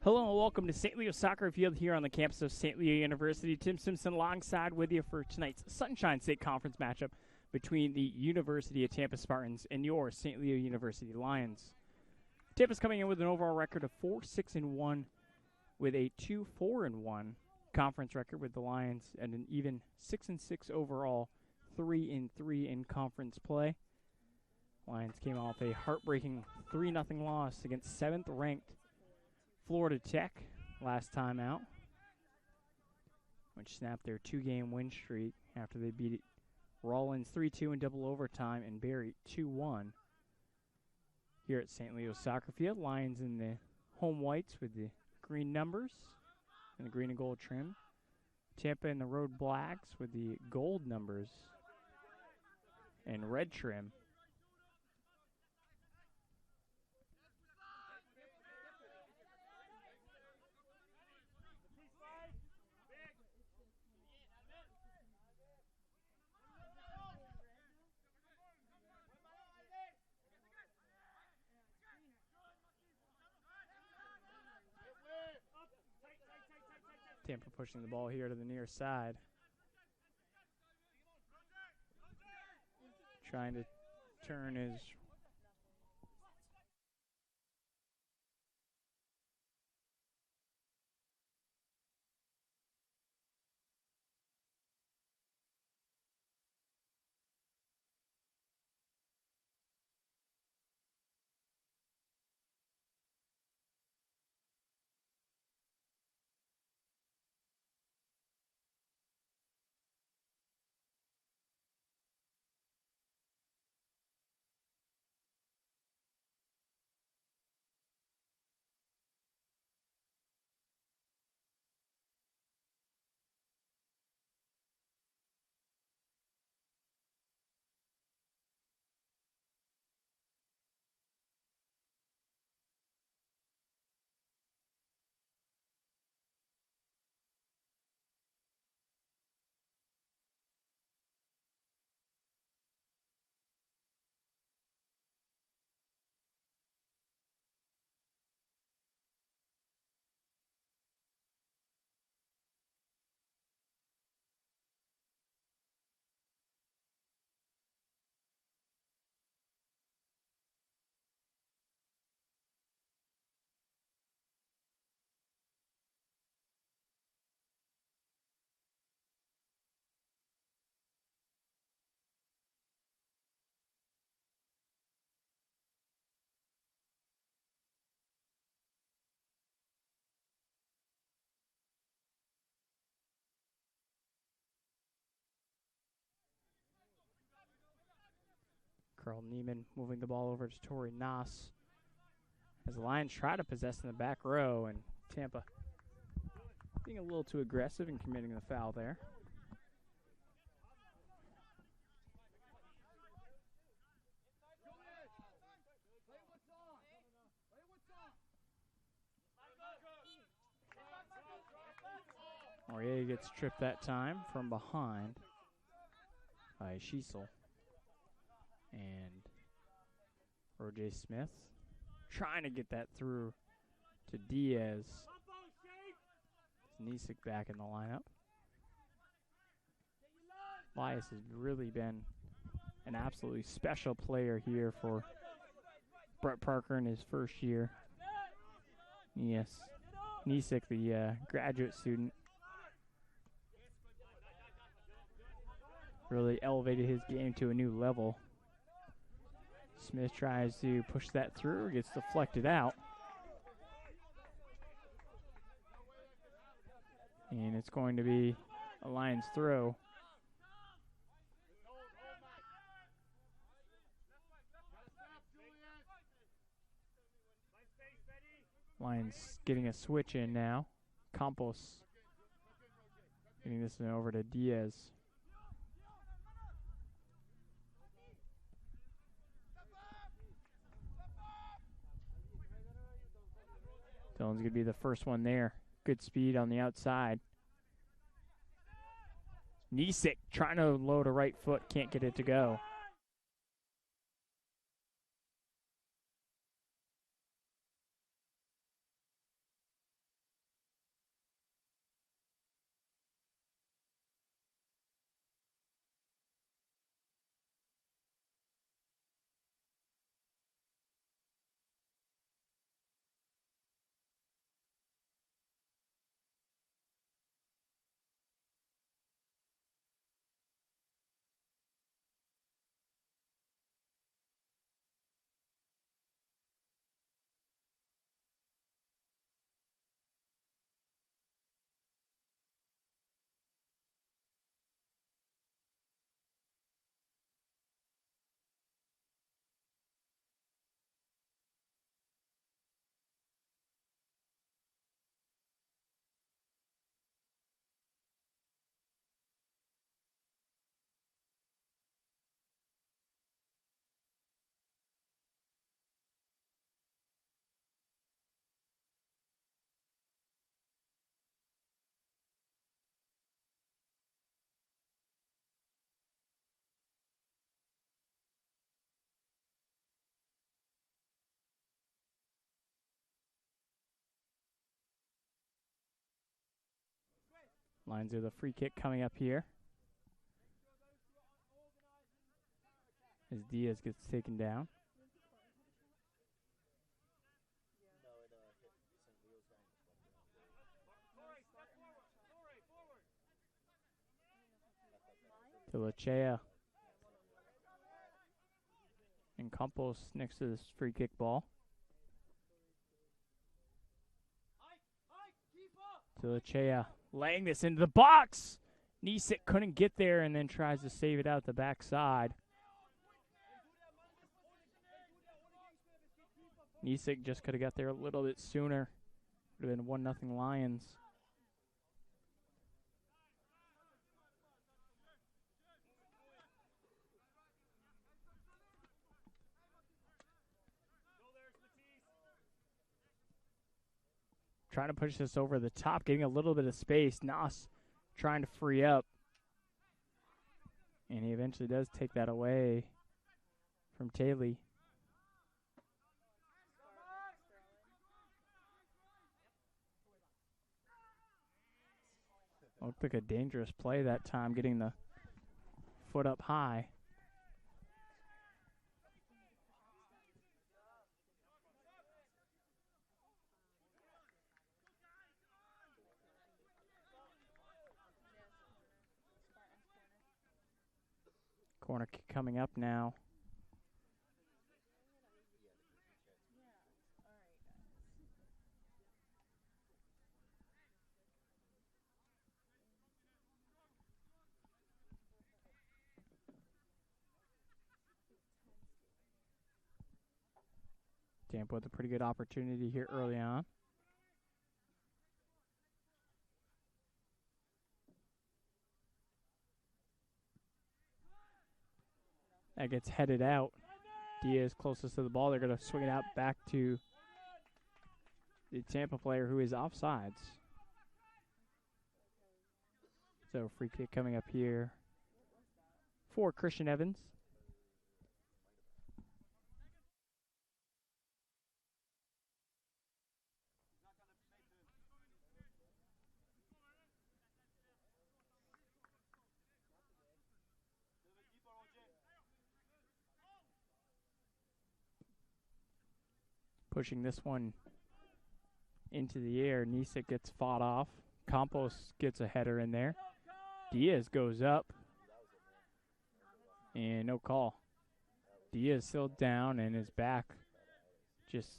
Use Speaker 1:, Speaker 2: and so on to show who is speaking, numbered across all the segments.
Speaker 1: Hello and welcome to St. Leo Soccer Field here on the campus of St. Leo University. Tim Simpson alongside with you for tonight's Sunshine State Conference matchup between the University of Tampa Spartans and your St. Leo University Lions. Tampa's coming in with an overall record of 4-6-1 with a 2-4-1 conference record, with the Lions and an even 6-6 overall, 3-3 in conference play. Lions came off a heartbreaking 3-0 loss against 7th-ranked Florida Tech last time out, which snapped their 2-game win streak after they beat Rollins 3-2 in double overtime and Barry 2-1. Here at St. Leo Soccer Field, Lions in the home whites with the green numbers and the green and gold trim. Tampa in the road blacks with the gold numbers and red trim. Tampa pushing the ball here to the near side. Trying to turn his Carl Neiman moving the ball over to Torrey Noss as the Lions try to possess in the back row, and Tampa being a little too aggressive and committing the foul there. Aurier gets tripped that time from behind by Schiesel. And Roger Smith trying to get that through to Diaz. Nisik back in the lineup. Elias has really been an absolutely special player here for Brett Parker in his first year. Yes, Nisik, the graduate student, really elevated his game to a new level. Smith tries to push that through, gets deflected out. And it's going to be a Lions throw. Lions getting a switch in now. Campos getting this one over to Diaz. Dylan's going to be the first one there. Good speed on the outside. Nisik trying to load a right foot, can't get it to go. Lions with a free kick coming up here. As Diaz gets taken down. To Lachea. And Campos next to this free kick ball. To Lachea. Laying this into the box. Nisik couldn't get there and then tries to save it out the backside. Nisik just could have got there a little bit sooner. Would have been 1-0 Lions. Trying to push this over the top, getting a little bit of space. Nas trying to free up. And he eventually does take that away from Taylor. Looked like a dangerous play that time, getting the foot up high. Corner kick coming up now. Tampa with a pretty good opportunity here early on. That gets headed out. Diaz closest to the ball. They're going to swing it out back to the Tampa player who is offsides. So free kick coming up here for Christian Evans. Pushing this one into the air. Nisik gets fought off. Campos gets a header in there. Diaz goes up. And no call. Diaz still down and his back just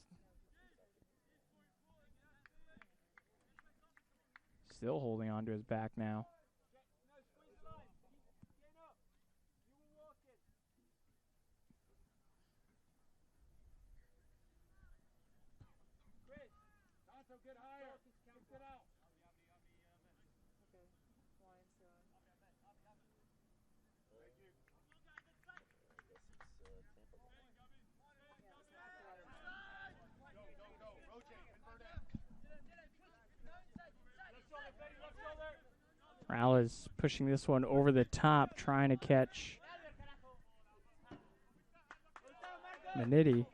Speaker 1: still holding on to his back now. Morales is pushing this one over the top, trying to catch Manitti.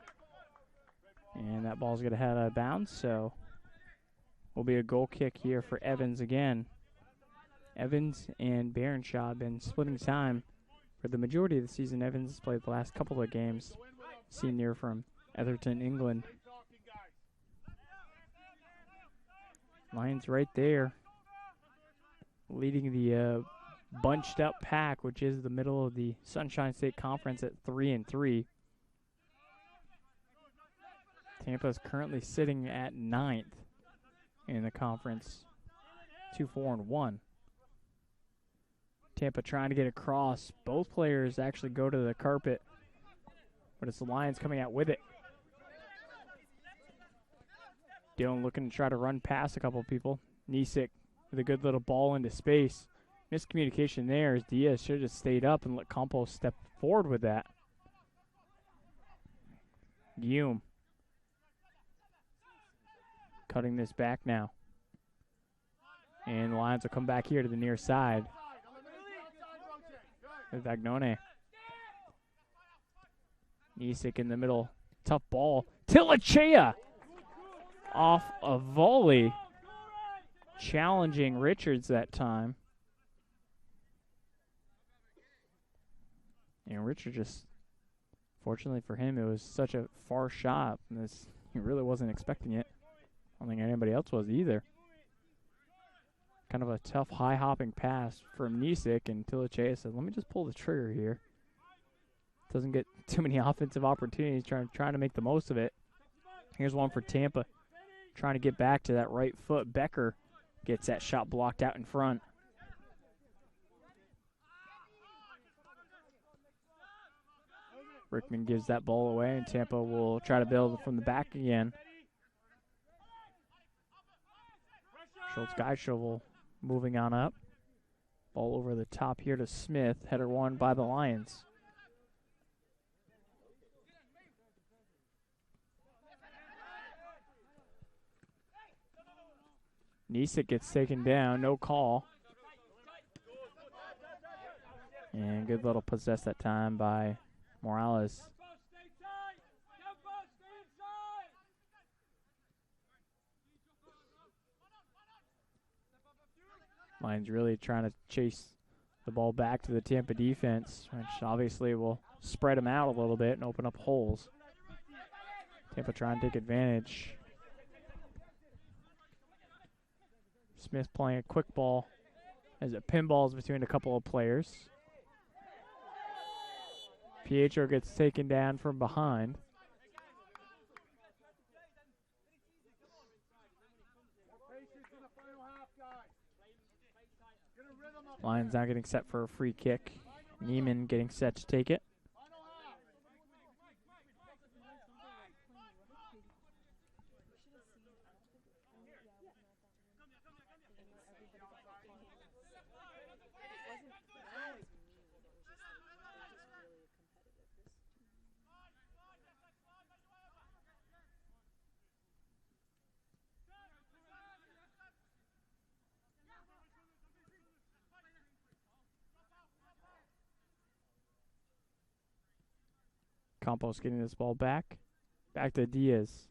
Speaker 1: And that ball's going to head out of bounds, so will be a goal kick here for Evans again. Evans and Baronshaw have been splitting time for the majority of the season. Evans has played the last couple of games, senior from Etherton, England. Lions right there, leading the bunched up pack, which is the middle of the Sunshine State Conference at 3-3. Tampa is currently sitting at 9th in the conference, 2-4-1. Tampa trying to get across. Both players actually go to the carpet, but it's the Lions coming out with it. Dillon looking to try to run past a couple of people. Nisik with a good little ball into space. Miscommunication there as Diaz should have stayed up and let Campos step forward with that. Guillaume cutting this back now. And the Lions will come back here to the near side. With Vagnone. Nisik in the middle. Tough ball. Tilachea off a volley. challenging Richards that time. And Richard just, fortunately for him, it was such a far shot. And he really wasn't expecting it. I don't think anybody else was either. Kind of a tough, high-hopping pass from Nisik, and Tilichea said, let me just pull the trigger here. Doesn't get too many offensive opportunities, trying to make the most of it. Here's one for Tampa, trying to get back to that right foot. Becker gets that shot blocked out in front. Rickman gives that ball away, and Tampa will try to build from the back again. Schultz Geishovel moving on up. Ball over the top here to Smith. Header won by the Lions. Nisik gets taken down, no call. And good little possess that time by Morales. Lions really trying to chase the ball back to the Tampa defense, which obviously will spread them out a little bit and open up holes. Tampa trying to take advantage. Smith playing a quick ball as it pinballs between a couple of players. Pietro gets taken down from behind. Lions now getting set for a free kick. Neiman getting set to take it. Campos getting this ball back. Back to Diaz.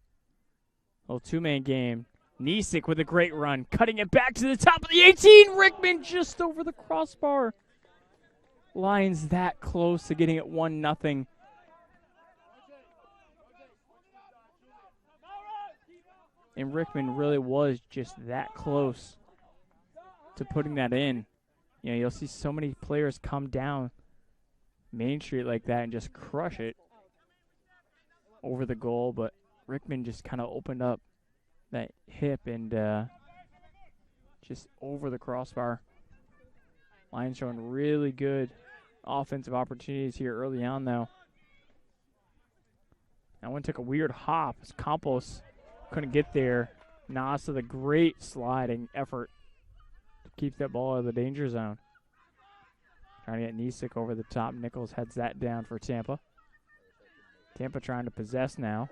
Speaker 1: Little two-man game. Nisik with a great run. Cutting it back to the top of the 18. Rickman just over the crossbar. Lions that close to getting it 1-0. And Rickman really was just that close to putting that in. You know, you'll see so many players come down Main Street like that and just crush it over the goal, but Rickman just kind of opened up that hip and just over the crossbar. Lions showing really good offensive opportunities here early on, though. That one took a weird hop as Campos couldn't get there. Nas with a great sliding effort to keep that ball out of the danger zone. Trying to get Nisik over the top. Nichols heads that down for Tampa. Tampa trying to possess now.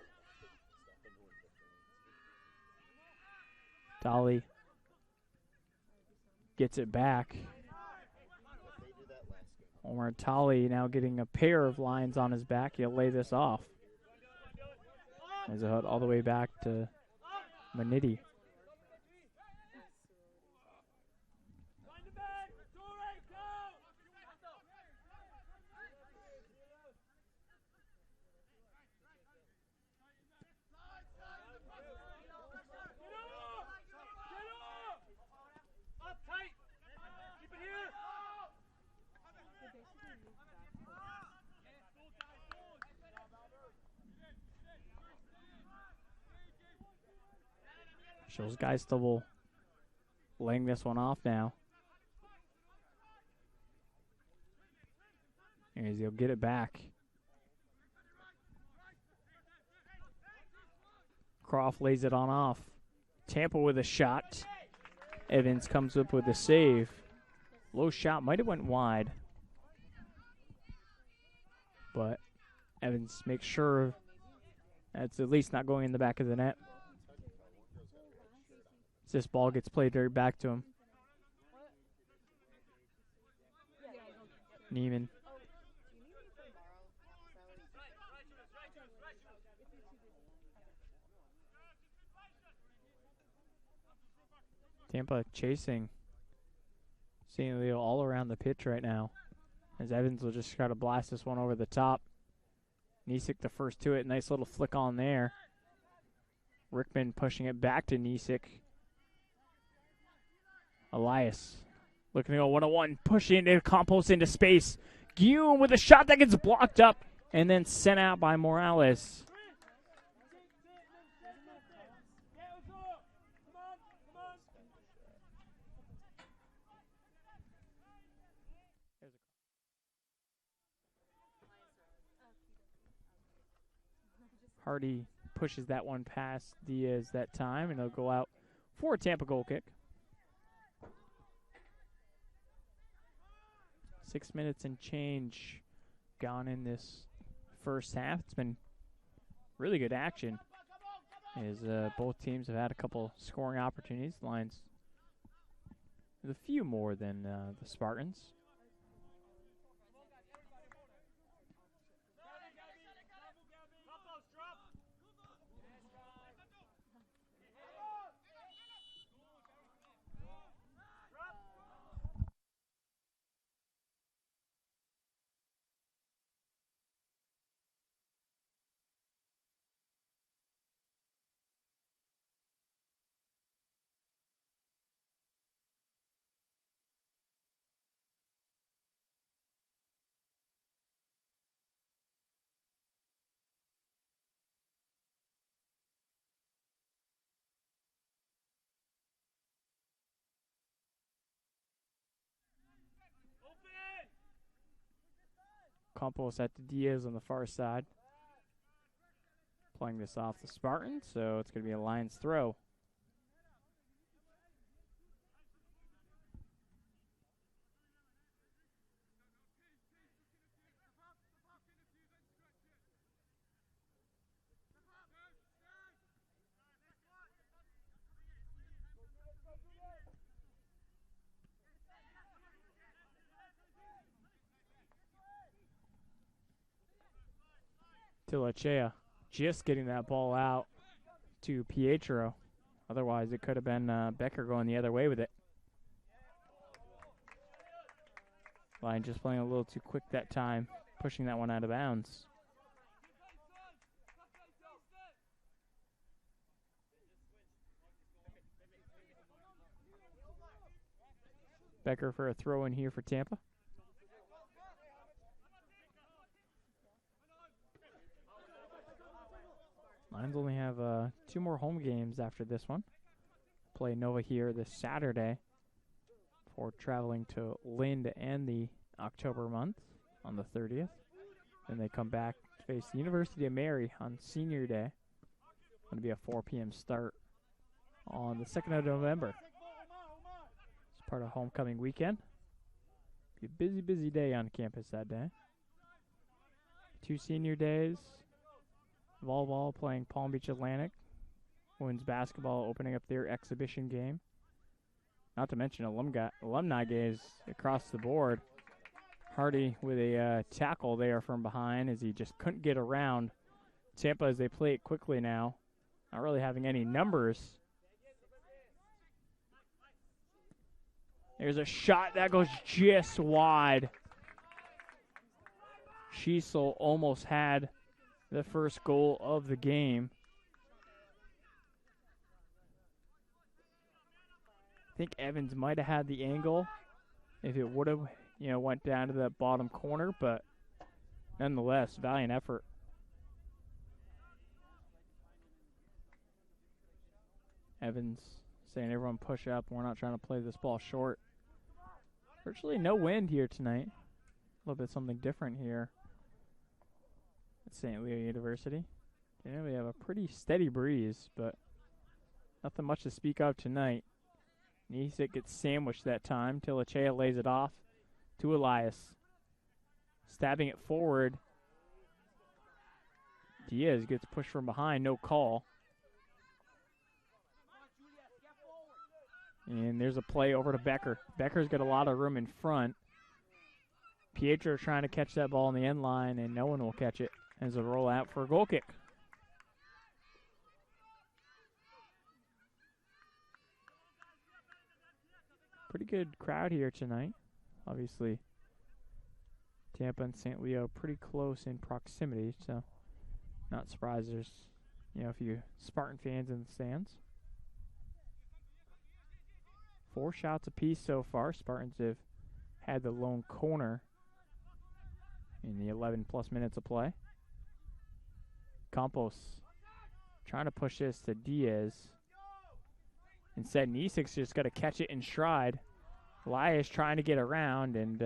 Speaker 1: Dolly gets it back. Omar Tali now getting a pair of Lions on his back. He'll lay this off. There's a hut all the way back to Maniti. Shows guys still laying this one off now. As he'll get it back. Croft lays it on off. Tampa with a shot. Evans comes up with a save. Low shot might have went wide. But Evans makes sure that's at least not going in the back of the net. This ball gets played right back to him. Neiman. Tampa chasing St. Leo all around the pitch right now. As Evans will just try to blast this one over the top. Nisik the first to it. Nice little flick on there. Rickman pushing it back to Nisik. Elias looking to go 1-on-1. Pushing it, Campos into space. Guillaume with a shot that gets blocked up and then sent out by Morales. Hardy pushes that one past Diaz that time, and he'll go out for a Tampa goal kick. 6 minutes and change gone in this first half. It's been really good action as both teams have had a couple scoring opportunities. Lions with a few more than the Spartans. Campos at the Diaz on the far side. Playing this off the Spartans, so it's going to be a Lions throw. Tilachea just getting that ball out to Pietro. Otherwise, it could have been Becker going the other way with it. Line just playing a little too quick that time, pushing that one out of bounds. Becker for a throw in here for Tampa. Lions only have 2 more home games after this one. Play Nova here this Saturday before traveling to Lind and the October month on the 30th. Then they come back to face the University of Mary on Senior Day. Going to be a 4 p.m. start on the 2nd of November. It's part of homecoming weekend. Be a busy, busy day on campus that day. 2 senior days. Volleyball playing Palm Beach Atlantic. Women's basketball opening up their exhibition game. Not to mention alumni games across the board. Hardy with a tackle there from behind as he just couldn't get around Tampa as they play it quickly now. Not really having any numbers. There's a shot that goes just wide. Schiessel almost had the first goal of the game. I think Evans might have had the angle if it would have, went down to that bottom corner, but nonetheless, valiant effort. Evans saying everyone push up. We're not trying to play this ball short. Virtually no wind here tonight. A little bit something different here at St. Leo University. We have a pretty steady breeze, but nothing much to speak of tonight. Nisik gets sandwiched that time. Tilachea lays it off to Elias. Stabbing it forward. Diaz gets pushed from behind, no call. And there's a play over to Becker. Becker's got a lot of room in front. Pietro trying to catch that ball in the end line, and no one will catch it as a roll out for a goal kick. Pretty good crowd here tonight. Obviously, Tampa and St. Leo pretty close in proximity, so not surprised there's, a few Spartan fans in the stands. 4 shots apiece so far. Spartans have had the lone corner in the 11-plus minutes of play. Campos trying to push this to Diaz. Instead, Nisik's just got to catch it in stride. Elias trying to get around, and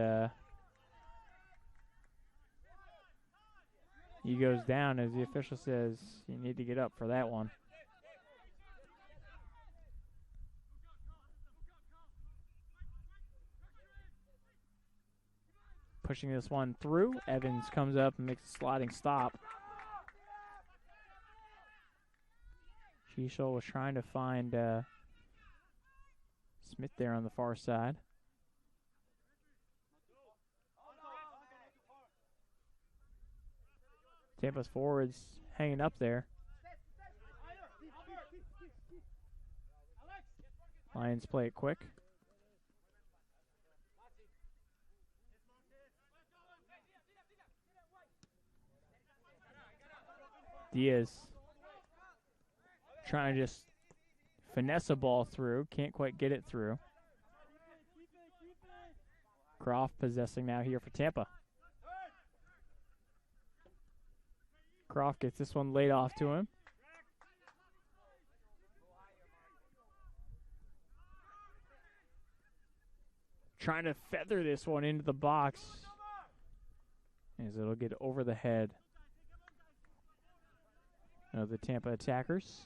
Speaker 1: he goes down as the official says you need to get up for that one. Pushing this one through. Evans comes up and makes a sliding stop. Shishol was trying to find Smith there on the far side. Tampa's forwards hanging up there. Lions play it quick. Diaz trying to just finesse a ball through. Can't quite get it through. Croft possessing now here for Tampa. Croft gets this one laid off to him. Trying to feather this one into the box as it'll get over the head of the Tampa attackers.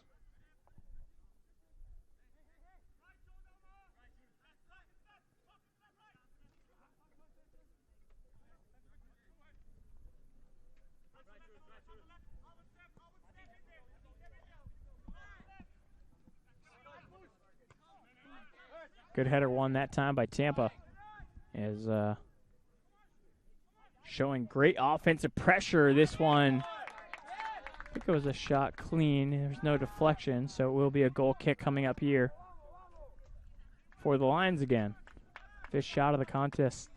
Speaker 1: Good header won that time by Tampa. Is showing great offensive pressure. This one, I think it was a shot clean. There's no deflection, so it will be a goal kick coming up here for the Lions again. 5th shot of the contest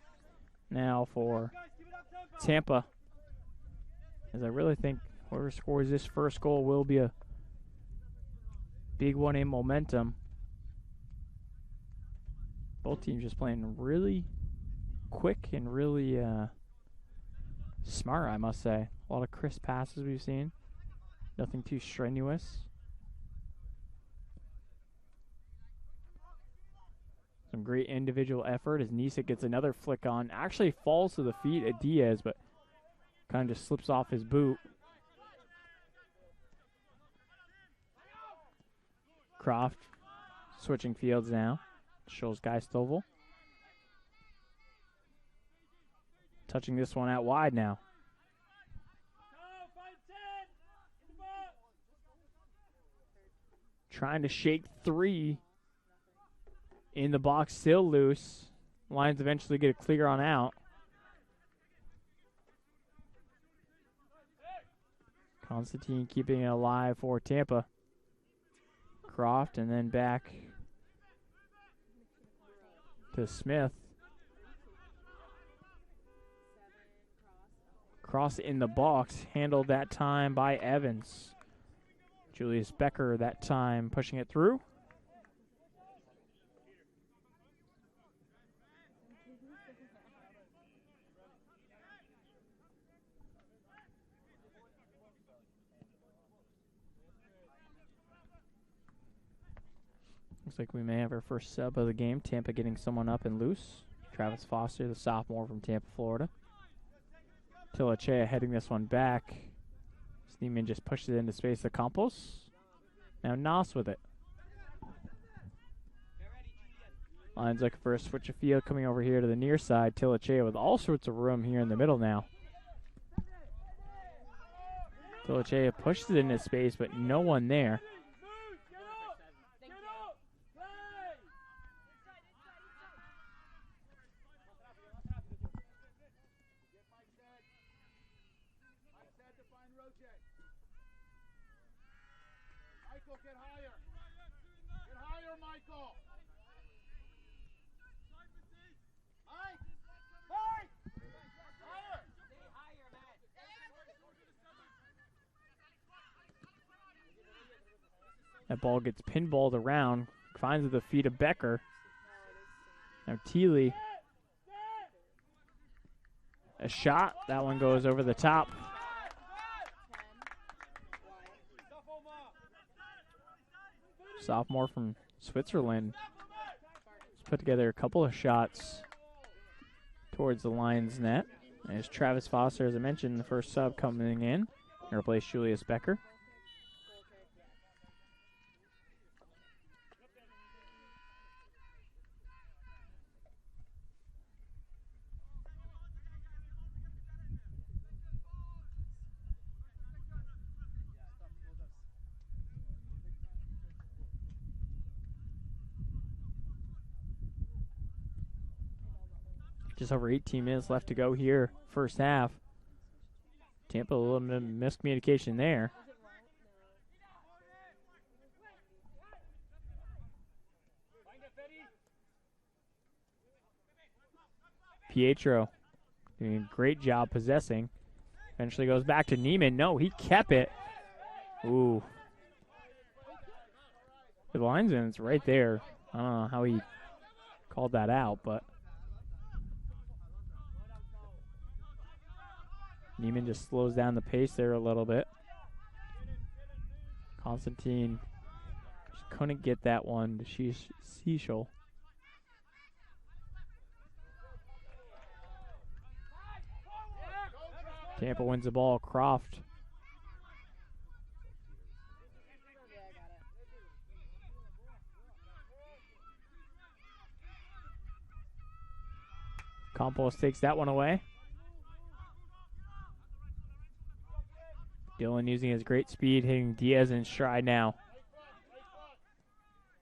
Speaker 1: now for Tampa. As I really think whoever scores this first goal will be a big one in momentum. Both teams just playing really quick and really smart, I must say. A lot of crisp passes we've seen. Nothing too strenuous. Some great individual effort as Nisik gets another flick on. Actually falls to the feet of Diaz, but kind of just slips off his boot. Croft switching fields now. Shows Guy Stovall. Touching this one out wide now. Trying to shake 3 in the box, still loose. Lions eventually get a clear on out. Constantine keeping it alive for Tampa. Croft and then back to Smith. Cross in the box, handled that time by Evans. Julius Becker that time pushing it through. Looks like we may have our first sub of the game. Tampa getting someone up and loose. Travis Foster, the sophomore from Tampa, Florida. Tilachea heading this one back. Sneeman just pushes it into space to Campos. Now Nos with it. Lions looking for a switch of field coming over here to the near side. Tilachea with all sorts of room here in the middle now. Tilachea pushes it into space, but no one there. That ball gets pinballed around, finds the feet of Becker. Now Thiele. A shot. That one goes over the top. Sophomore from Switzerland. He's put together a couple of shots towards the Lions net. There's Travis Foster, as I mentioned, the first sub coming in to replace Julius Becker. Just over 18 minutes left to go here, first half. Tampa, a little bit of miscommunication there. Pietro doing a great job possessing. Eventually goes back to Neiman. No, he kept it. Ooh. The linesman's right there. I don't know how he called that out, but Neiman just slows down the pace there a little bit. Constantine just couldn't get that one to Cecil. Tampa wins the ball. Croft. Campos takes that one away. Dillon using his great speed, hitting Diaz in stride now.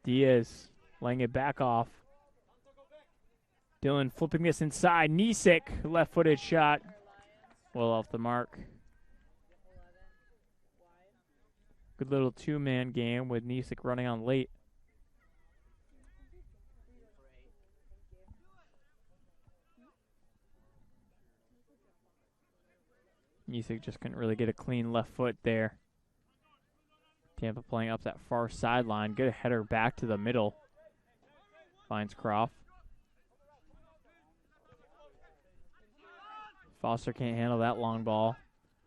Speaker 1: Diaz laying it back off. Dillon flipping this inside. Nisik, left-footed shot. Well off the mark. Good little two-man game with Nisik running on late. Nisik just couldn't really get a clean left foot there. Tampa playing up that far sideline. Good header back to the middle. Finds Croft. Foster can't handle that long ball.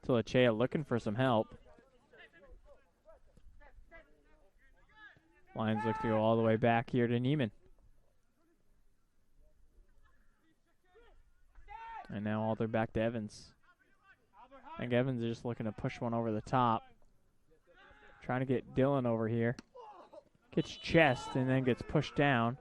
Speaker 1: Tilachea looking for some help. Lions look to go all the way back here to Neiman. And now all the way back to Evans. I think Evans is just looking to push one over the top. Trying to get Dillon over here. Gets chest and then gets pushed down.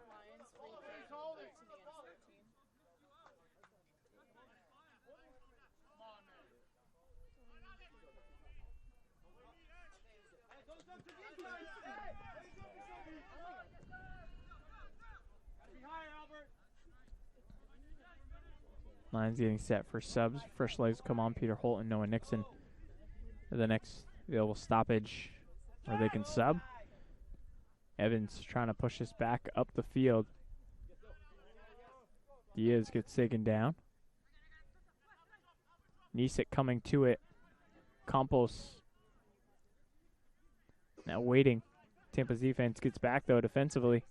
Speaker 1: Lions getting set for subs. Fresh legs come on. Peter Holt and Noah Nixon are the next available stoppage where they can sub. Evans trying to push this back up the field. Diaz gets taken down. Nisik coming to it. Campos now waiting. Tampa's defense gets back though defensively.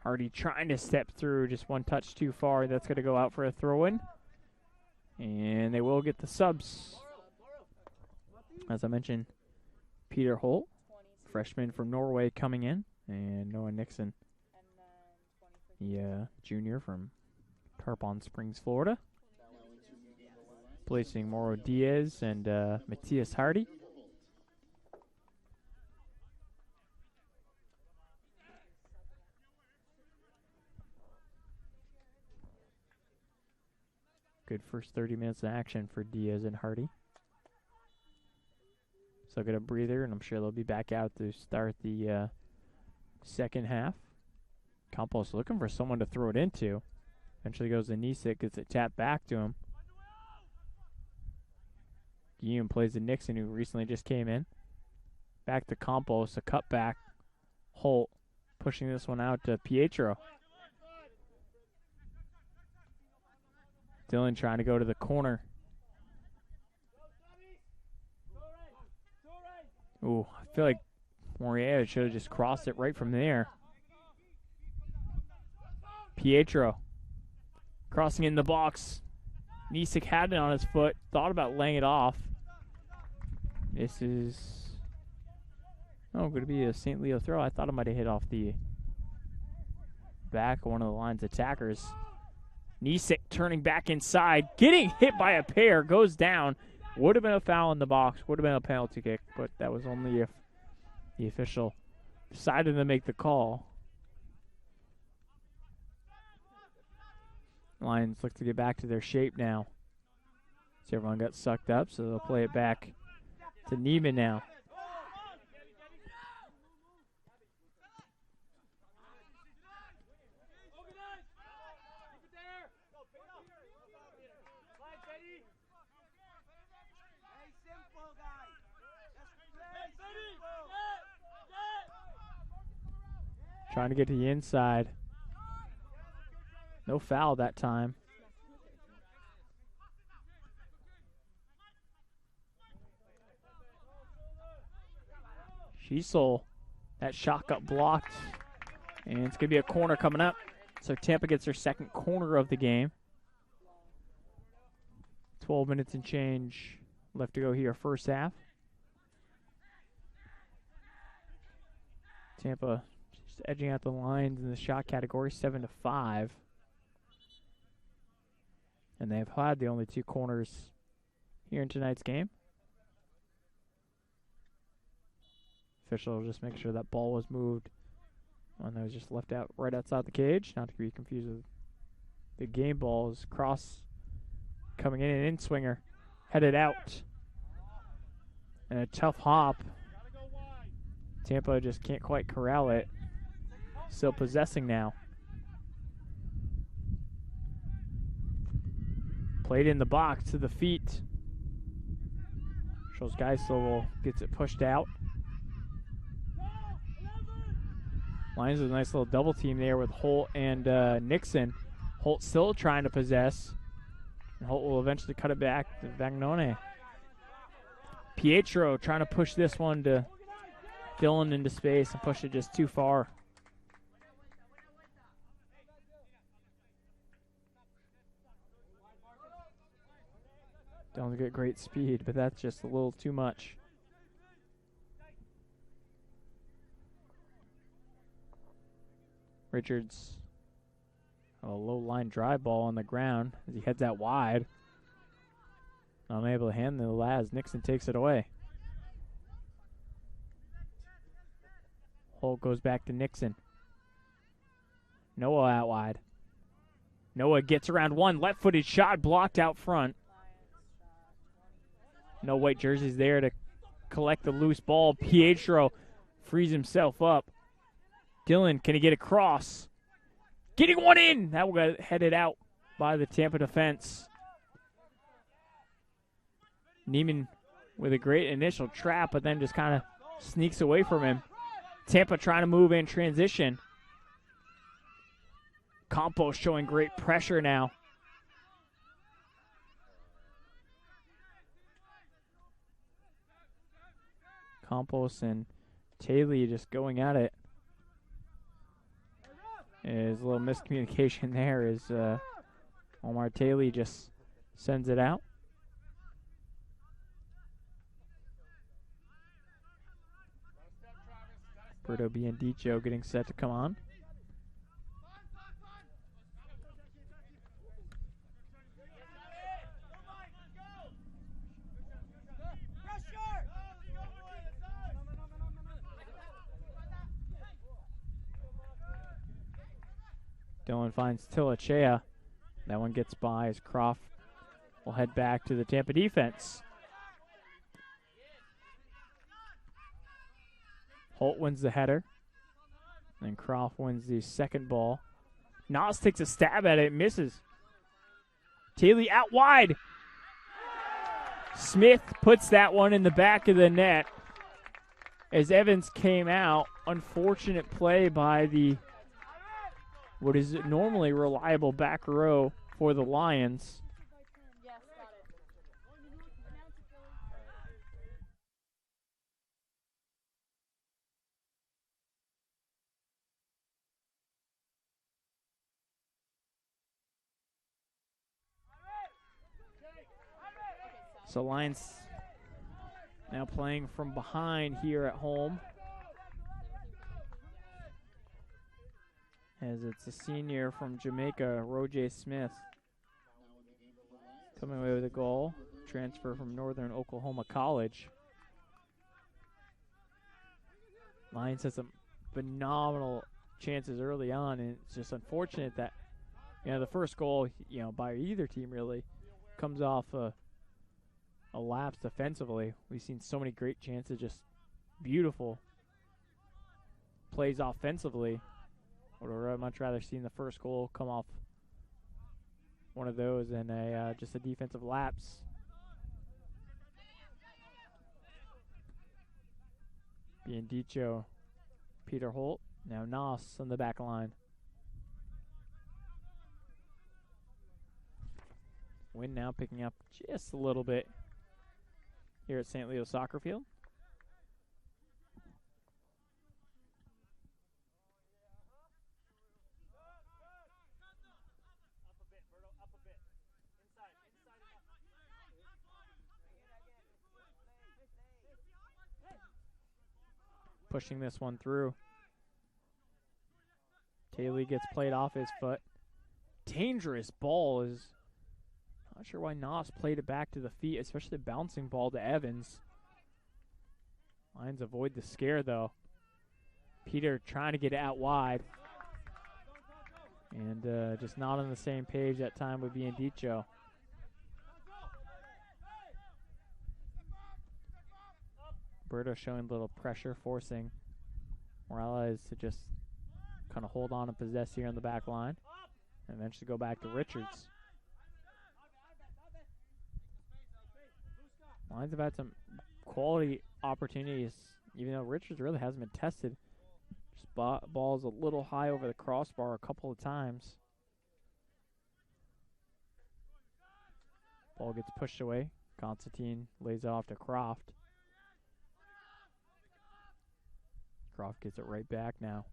Speaker 1: Hardy trying to step through, just one touch too far. That's going to go out for a throw-in. And they will get the subs. As I mentioned, Peter Holt, freshman from Norway, coming in. And Noah Nixon, junior from Tarpon Springs, Florida. Placing Mauro Diaz and Matthias Hardy. Good first 30 minutes of action for Diaz and Hardy. So get a breather, and I'm sure they'll be back out to start the second half. Campos looking for someone to throw it into. Eventually goes to Nisik, gets it tapped back to him. Guillaume plays to Nixon, who recently just came in. Back to Campos, a cutback. Holt pushing this one out to Pietro. Dillon trying to go to the corner. Ooh, I feel like Morier should have just crossed it right from there. Pietro crossing in the box. Nisik had it on his foot. Thought about laying it off. This is going to be a St. Leo throw. I thought it might have hit off the back of one of the line's attackers. Nisik turning back inside. Getting hit by a pair. Goes down. Would have been a foul in the box. Would have been a penalty kick. But that was only if the official decided to make the call. Lions look to get back to their shape now. So everyone got sucked up, so they'll play it back to Neiman now. Trying to get to the inside. No foul that time. Sheasel, that shot got blocked. And it's going to be a corner coming up. So Tampa gets their second corner of the game. 12 minutes and change left to go here, first half. Tampa just edging out the lines in the shot category, 7-5. And they've had the only two corners here in tonight's game. Official will just make sure that ball was moved. One that was just left out right outside the cage. Not to be confused with the game balls. Cross coming in, an in-swinger. Headed out. And a tough hop. Tampa just can't quite corral it. Still possessing now. Played in the box to the feet. Shows Geisel gets it pushed out. Lions with a nice little double team there with Holt and Nixon. Holt still trying to possess. And Holt will eventually cut it back to Vagnone. Pietro trying to push this one to Dillon into space and push it just too far. Dillon's got great speed, but that's just a little too much. Richards, a low line drive ball on the ground as he heads out wide. Unable to hand the Laz. Nixon takes it away. Holt goes back to Nixon. Noah out wide. Noah gets around one. Left-footed shot blocked out front. No white jerseys there to collect the loose ball. Pietro frees himself up. Dillon, can he get across? Getting one in. That will get headed out by the Tampa defense. Neiman with a great initial trap, but then just kind of sneaks away from him. Tampa trying to move in transition. Campos showing great pressure now. Campos and Taylor just going at it. There's a little miscommunication there as Omar Taylor just sends it out. Berto Biandicio getting set to come on. Dillon finds Tilachea. That one gets by as Croft will head back to the Tampa defense. Holt wins the header. And Croft wins the second ball. Nas takes a stab at it, misses. Taylor out wide. Smith puts that one in the back of the net as Evans came out. Unfortunate play by the what is normally reliable back row for the Lions. So Lions now playing from behind here at home, as it's a senior from Jamaica, Roger Smith, coming away with a goal. Transfer from Northern Oklahoma College. Lions had some phenomenal chances early on, and it's just unfortunate that, the first goal, by either team really, comes off a lapse defensively. We've seen so many great chances, just beautiful plays offensively. Would much rather seen the first goal come off one of those than just a defensive lapse. Biandicho, Peter Holt, now Noss on the back line. Wind now picking up just a little bit here at St. Leo Soccer Field. Pushing this one through. Taylor gets played off his foot. Dangerous ball. Is not sure why Noss played it back to the feet, especially bouncing ball to Evans. Lions avoid the scare though. Peter trying to get it out wide. And just not on the same page that time with Biandicho. Berto showing a little pressure, forcing Morales to just kind of hold on and possess here on the back line, and eventually go back to Richards. Lions have had some quality opportunities, even though Richards really hasn't been tested. Just balls a little high over the crossbar a couple of times. Ball gets pushed away. Constantine lays it off to Croft. Croft gets it right back now.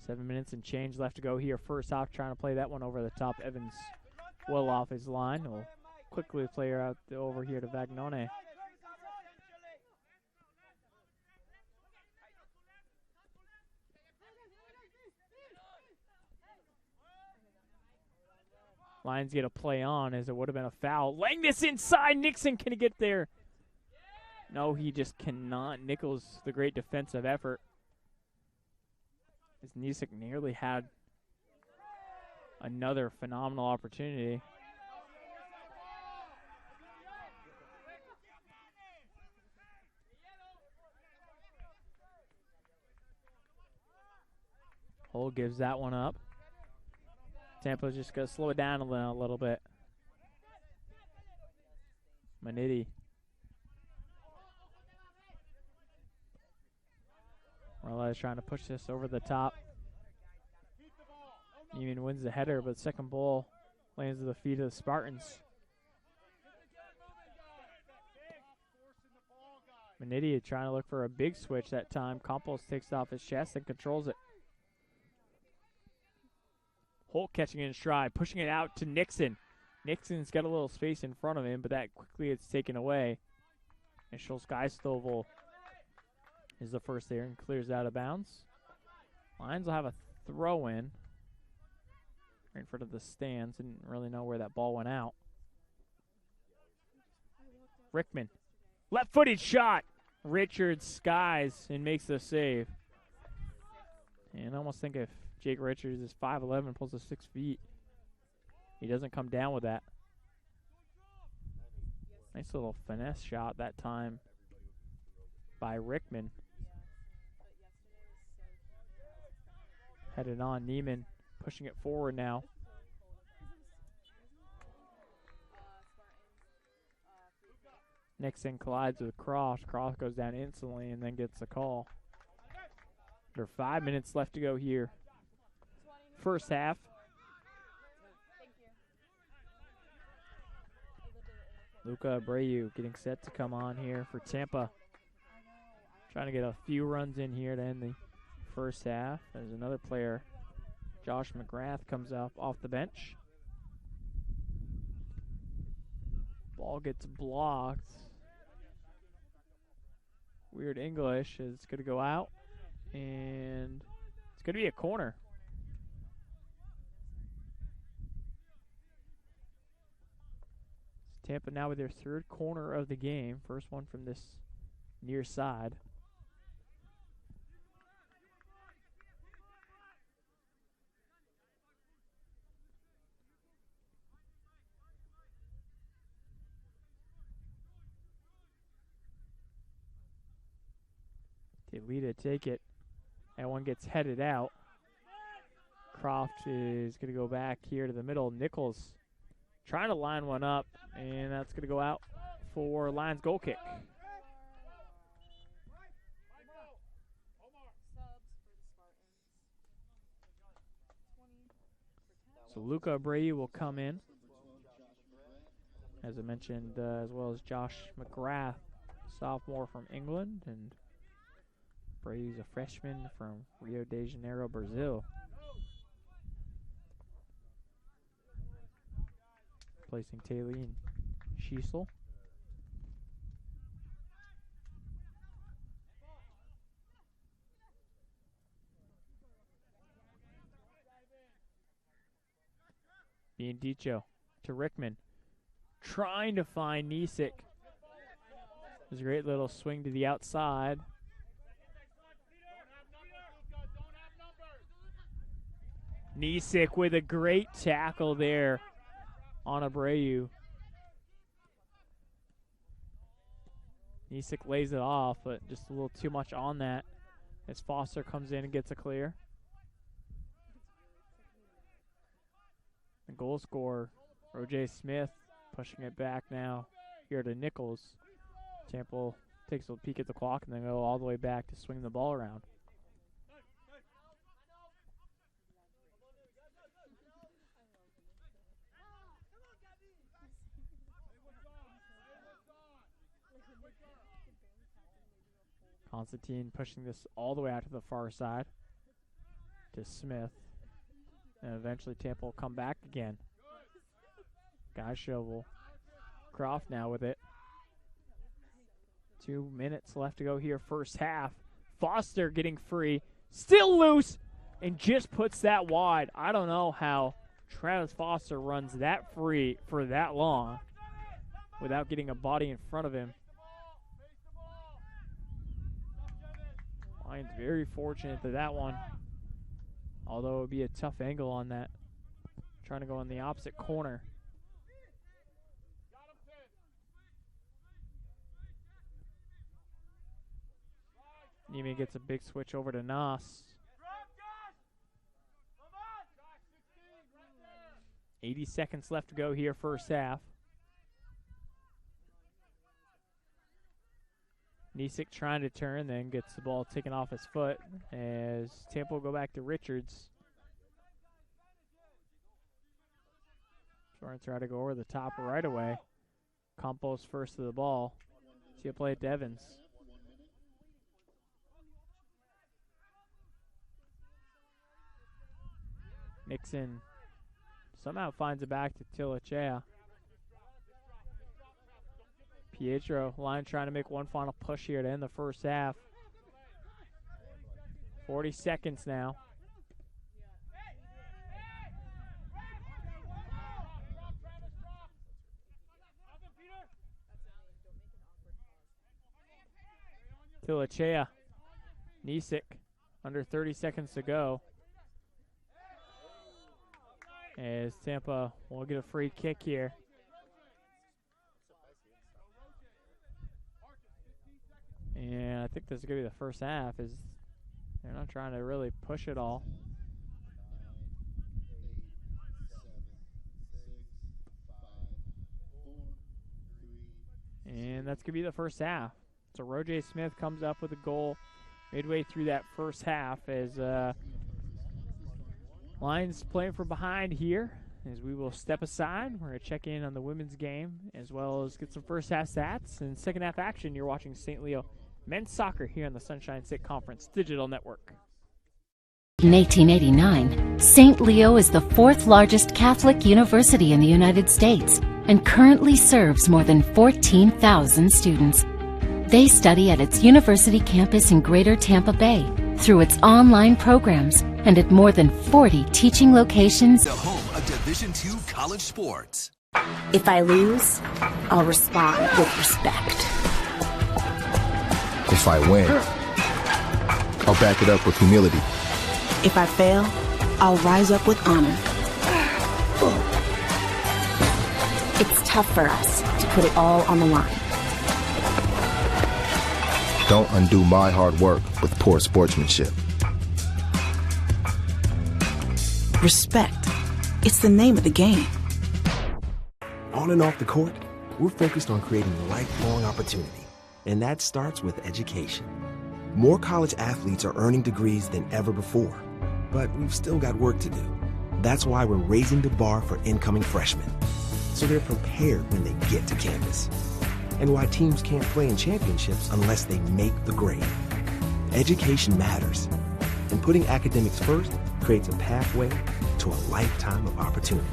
Speaker 1: 7 minutes and change left to go here. First half, trying to play that one over the top. Evans well off his line. Will quickly play her out over here to Vagnone. Lions get a play on, as it would have been a foul. Laying this inside. Nixon, can he get there? No, he just cannot. Nichols, the great defensive effort. As Nisik nearly had another phenomenal opportunity. Hull gives that one up. Tampa's just going to slow it down a little bit. Maniti. Morales trying to push this over the top. Neiman wins the header, but second ball lands at the feet of the Spartans. Maniti trying to look for a big switch that time. Campos takes it off his chest and controls it. Holt catching it in stride, pushing it out to Nixon. Nixon's got a little space in front of him, but that quickly gets taken away. And Schulz-Geistovil is the first there and clears out of bounds. Lions will have a throw-in right in front of the stands. Didn't really know where that ball went out. Rickman. Left-footed shot. Richards skies and makes the save. And I almost think if Jake Richards is 5'11", pulls to 6 feet, he doesn't come down with that. Nice little finesse shot that time by Rickman. Headed on, Neiman pushing it forward now. Nixon collides with Croft. Croft goes down instantly and then gets the call. There are 5 minutes left to go here. First half. Luca Abreu getting set to come on here for Tampa. Trying to get a few runs in here to end the first half. There's another player. Josh McGrath comes off the bench. Ball Ball gets blocked. Weird English. It's going to go out. And it's going to be a corner. Tampa now with their third corner of the game. First one from this near side. They lead it, take it. That one gets headed out. Croft is going to go back here to the middle. Nichols trying to line one up, and that's going to go out for Lions goal kick. So Luca Abreu will come in, as I mentioned, as well as Josh McGrath, sophomore from England, and Abreu's a freshman from Rio de Janeiro, Brazil. Placing Taylor and Schiesel. Biandicho to Rickman. Trying to find Nisik. There's a great little swing to the outside. Nisik with a great tackle there on Abreu. Nisik lays it off, but just a little too much on that as Foster comes in and gets a clear. The goal scorer, Roger Smith, pushing it back now here to Nichols. Tampa takes a peek at the clock and then go all the way back to swing the ball around. Constantine pushing this all the way out to the far side to Smith. And eventually Tampa will come back again. Guy shovel. Croft now with it. 2 minutes left to go here, first half. Foster getting free. Still loose. And just puts that wide. I don't know how Travis Foster runs that free for that long without getting a body in front of him. Lions very fortunate that that one, although it would be a tough angle on that. Trying to go on the opposite corner. Neiman gets a big switch over to Nas. 80 seconds left to go here, first half. Nisik trying to turn, then gets the ball taken off his foot as Tampa will go back to Richards. Trying to try to go over the top right away. Campos first to the ball. See a play at Devins. Nixon somehow finds it back to Tilachea. Pietro, line trying to make one final push here to end the first half. 40 seconds now. Tilachea, Nisik, under 30 seconds to go. As Tampa will get a free kick here. And I think this is going to be the first half. Is they're not trying to really push it all. And that's going to be the first half. So Roger Smith comes up with a goal midway through that first half as Lions playing from behind here. As we will step aside, we're going to check in on the women's game as well as get some first half stats and second half action. You're watching St. Leo men's soccer here on the Sunshine State Conference Digital Network.
Speaker 2: In 1889, St. Leo is the fourth largest Catholic university in the United States and currently serves more than 14,000 students. They study at its university campus in Greater Tampa Bay through its online programs and at more than 40 teaching locations.
Speaker 3: The home of Division II college sports.
Speaker 4: If I lose, I'll respond with respect.
Speaker 5: If I win, I'll back it up with humility.
Speaker 4: If I fail, I'll rise up with honor. It's tough for us to put it all on the line.
Speaker 5: Don't undo my hard work with poor sportsmanship.
Speaker 4: Respect. It's the name of the game.
Speaker 6: On and off the court, we're focused on creating lifelong opportunity, and that starts with education. More college athletes are earning degrees than ever before, but we've still got work to do. That's why we're raising the bar for incoming freshmen, so they're prepared when they get to campus. And why teams can't play in championships unless they make the grade. Education matters, and putting academics first creates a pathway to a lifetime of opportunity.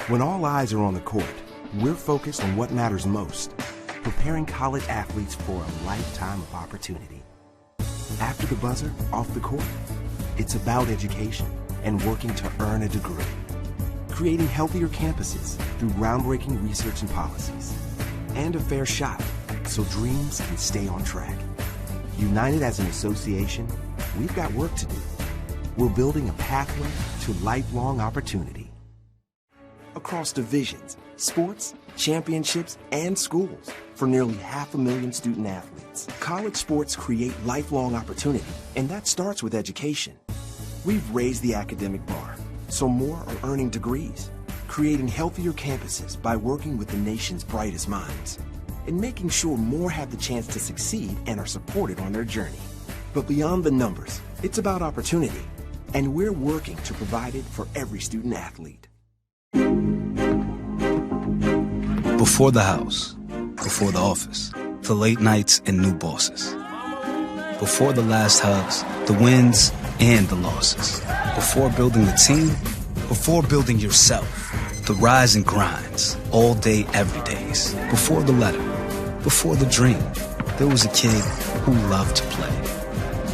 Speaker 6: When all eyes are on the court, we're focused on what matters most, preparing college athletes for a lifetime of opportunity. After the buzzer, off the court, it's about education and working to earn a degree. Creating healthier campuses through groundbreaking research and policies. And a fair shot so dreams can stay on track. United as an association, we've got work to do. We're building a pathway to lifelong opportunity. Across divisions, sports, championships, and schools for nearly 500,000 student athletes. College sports create lifelong opportunity, and that starts with education. We've raised the academic bar, so more are earning degrees, creating healthier campuses by working with the nation's brightest minds, and making sure more have the chance to succeed and are supported on their journey. But beyond the numbers, it's about opportunity, and we're working to provide it for every student athlete.
Speaker 7: Before the house, before the office, the late nights and new bosses. Before the last hugs, the wins and the losses. Before building the team, before building yourself, the rise and grinds, all day, every days. Before the letter, before the dream, there was a kid who loved to play.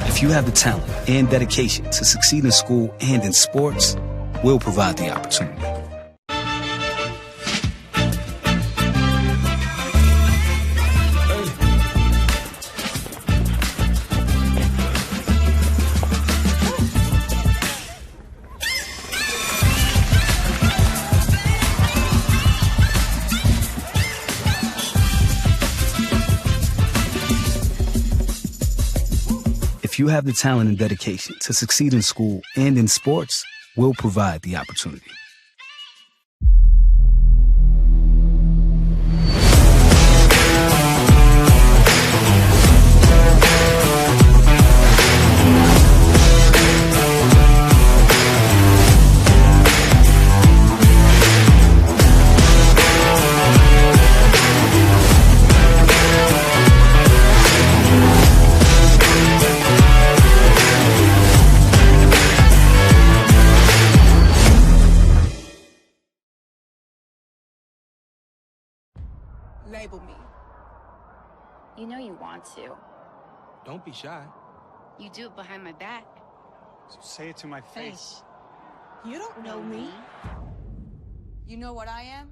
Speaker 7: If you have the talent and dedication to succeed in school and in sports, we'll provide the opportunity. If you have the talent and dedication to succeed in school and in sports, we'll provide the opportunity.
Speaker 8: Label me.
Speaker 9: You know you want to.
Speaker 8: Don't be shy.
Speaker 9: You do it behind my back.
Speaker 8: So say it to my face. You don't know me. You know what I am?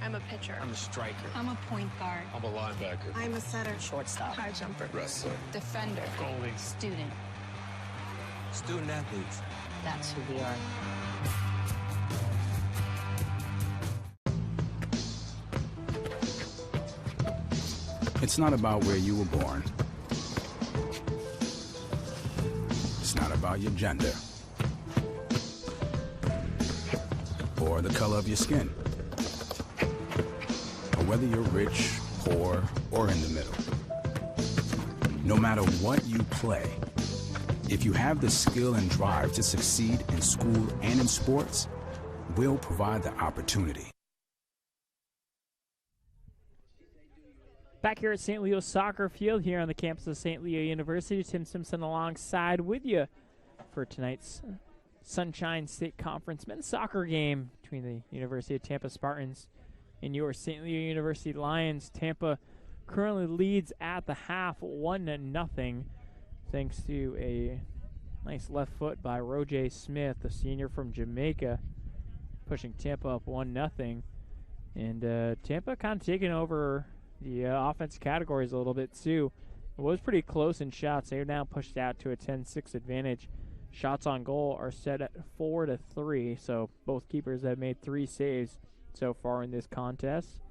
Speaker 9: I'm a pitcher.
Speaker 8: I'm a striker.
Speaker 9: I'm a point guard.
Speaker 10: I'm a linebacker.
Speaker 9: I'm a setter. Shortstop.
Speaker 8: High jumper.
Speaker 10: Wrestler.
Speaker 9: Defender.
Speaker 10: Goalie.
Speaker 9: Student.
Speaker 8: Student athletes.
Speaker 9: That's who we are.
Speaker 11: It's not about where you were born. It's not about your gender or the color of your skin, or whether you're rich, poor, or in the middle. No matter what you play, if you have the skill and drive to succeed in school and in sports, we'll provide the opportunity.
Speaker 1: Back here at St. Leo Soccer Field here on the campus of St. Leo University. Tim Simpson alongside with you for tonight's Sunshine State Conference men's soccer game between the University of Tampa Spartans and your St. Leo University Lions. Tampa currently leads at the half 1-0 thanks to a nice left foot by Roje Smith, the senior from Jamaica, pushing Tampa up 1-0. And Tampa kind of taking over the offense categories a little bit too. It was pretty close in shots. They're now pushed out to a 10-6 advantage. Shots on goal are set at 4-3, so both keepers have made 3 saves so far in this contest.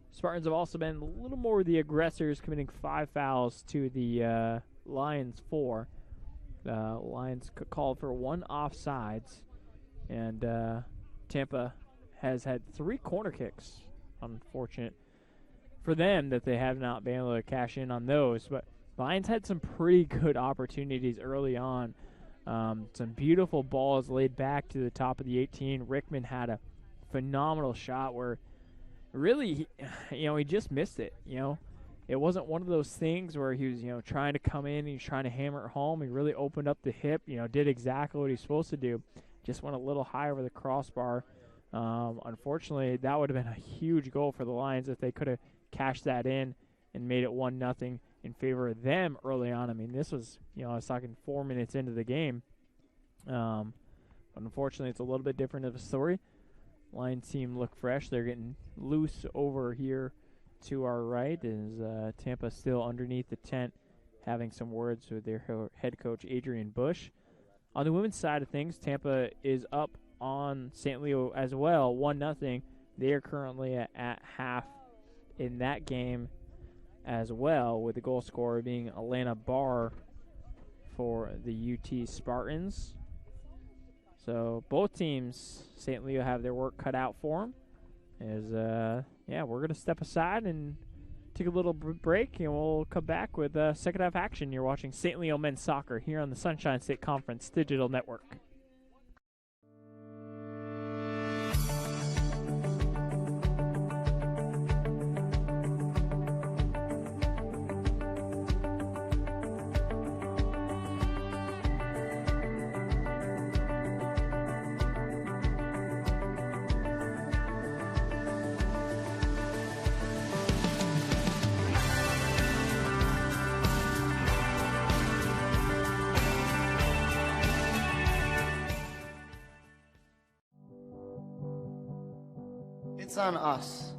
Speaker 1: Spartans have also been a little more the aggressors, committing 5 fouls to the Lions 4. Lions called for 1 offsides, and Tampa has had 3 corner kicks. Unfortunate for them that they have not been able to cash in on those, but Lions had some pretty good opportunities early on. Some beautiful balls laid back to the top of the 18. Rickman had a phenomenal shot where really, he just missed it. It wasn't one of those things where he was, trying to come in and he's trying to hammer it home. He really opened up the hip, did exactly what he's supposed to do. Just went a little high over the crossbar. Unfortunately, that would have been a huge goal for the Lions if they could have cashed that in and made it 1-0 in favor of them early on. I mean, this was, I was talking 4 minutes into the game. But unfortunately, it's a little bit different of a story. Lions team look fresh. They're getting loose over here to our right as Tampa still underneath the tent having some words with their head coach, Adrian Bush. On the women's side of things, Tampa is up on St. Leo as well, 1-0. They are currently at half in that game as well, with the goal scorer being Alana Barr for the UT Spartans. So both teams, St. Leo, have their work cut out for them. We're going to step aside and take a little break, and we'll come back with second half action. You're watching St. Leo men's soccer here on the Sunshine State Conference Digital Network.
Speaker 10: It's on us,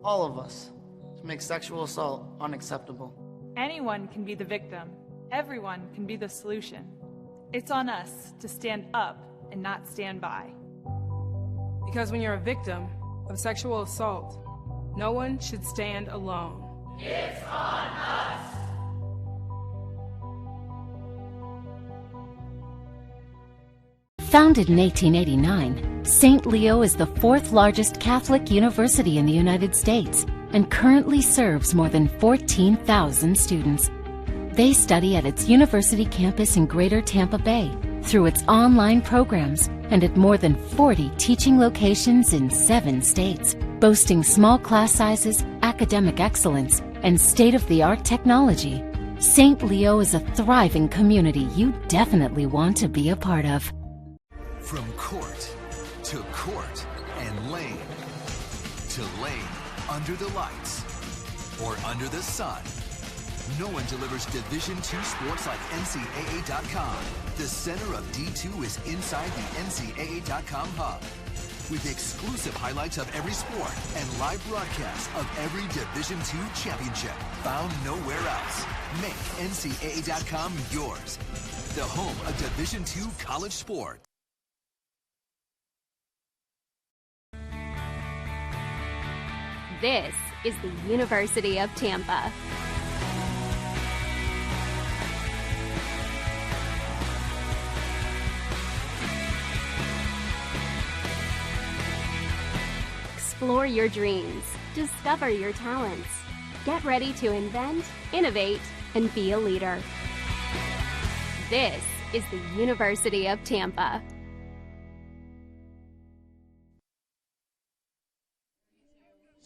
Speaker 10: all of us, to make sexual assault unacceptable.
Speaker 12: Anyone can be the victim. Everyone can be the solution. It's on us to stand up and not stand by.
Speaker 13: Because when you're a victim of sexual assault, no one should stand alone.
Speaker 14: It's on us!
Speaker 2: Founded in 1889, St. Leo is the 4th largest Catholic university in the United States and currently serves more than 14,000 students. They study at its university campus in Greater Tampa Bay, through its online programs, and at more than 40 teaching locations in 7 states, boasting small class sizes, academic excellence, and state-of-the-art technology. St. Leo is a thriving community you definitely want to be a part of.
Speaker 3: From court to court and lane to lane, under the lights or under the sun, no one delivers Division II sports like NCAA.com. The center of D2 is inside the NCAA.com hub, with exclusive highlights of every sport and live broadcasts of every Division II championship found nowhere else. Make NCAA.com yours, the home of Division II college sports.
Speaker 15: This is the University of Tampa. Explore your dreams, discover your talents, get ready to invent, innovate, and be a leader. This is the University of Tampa.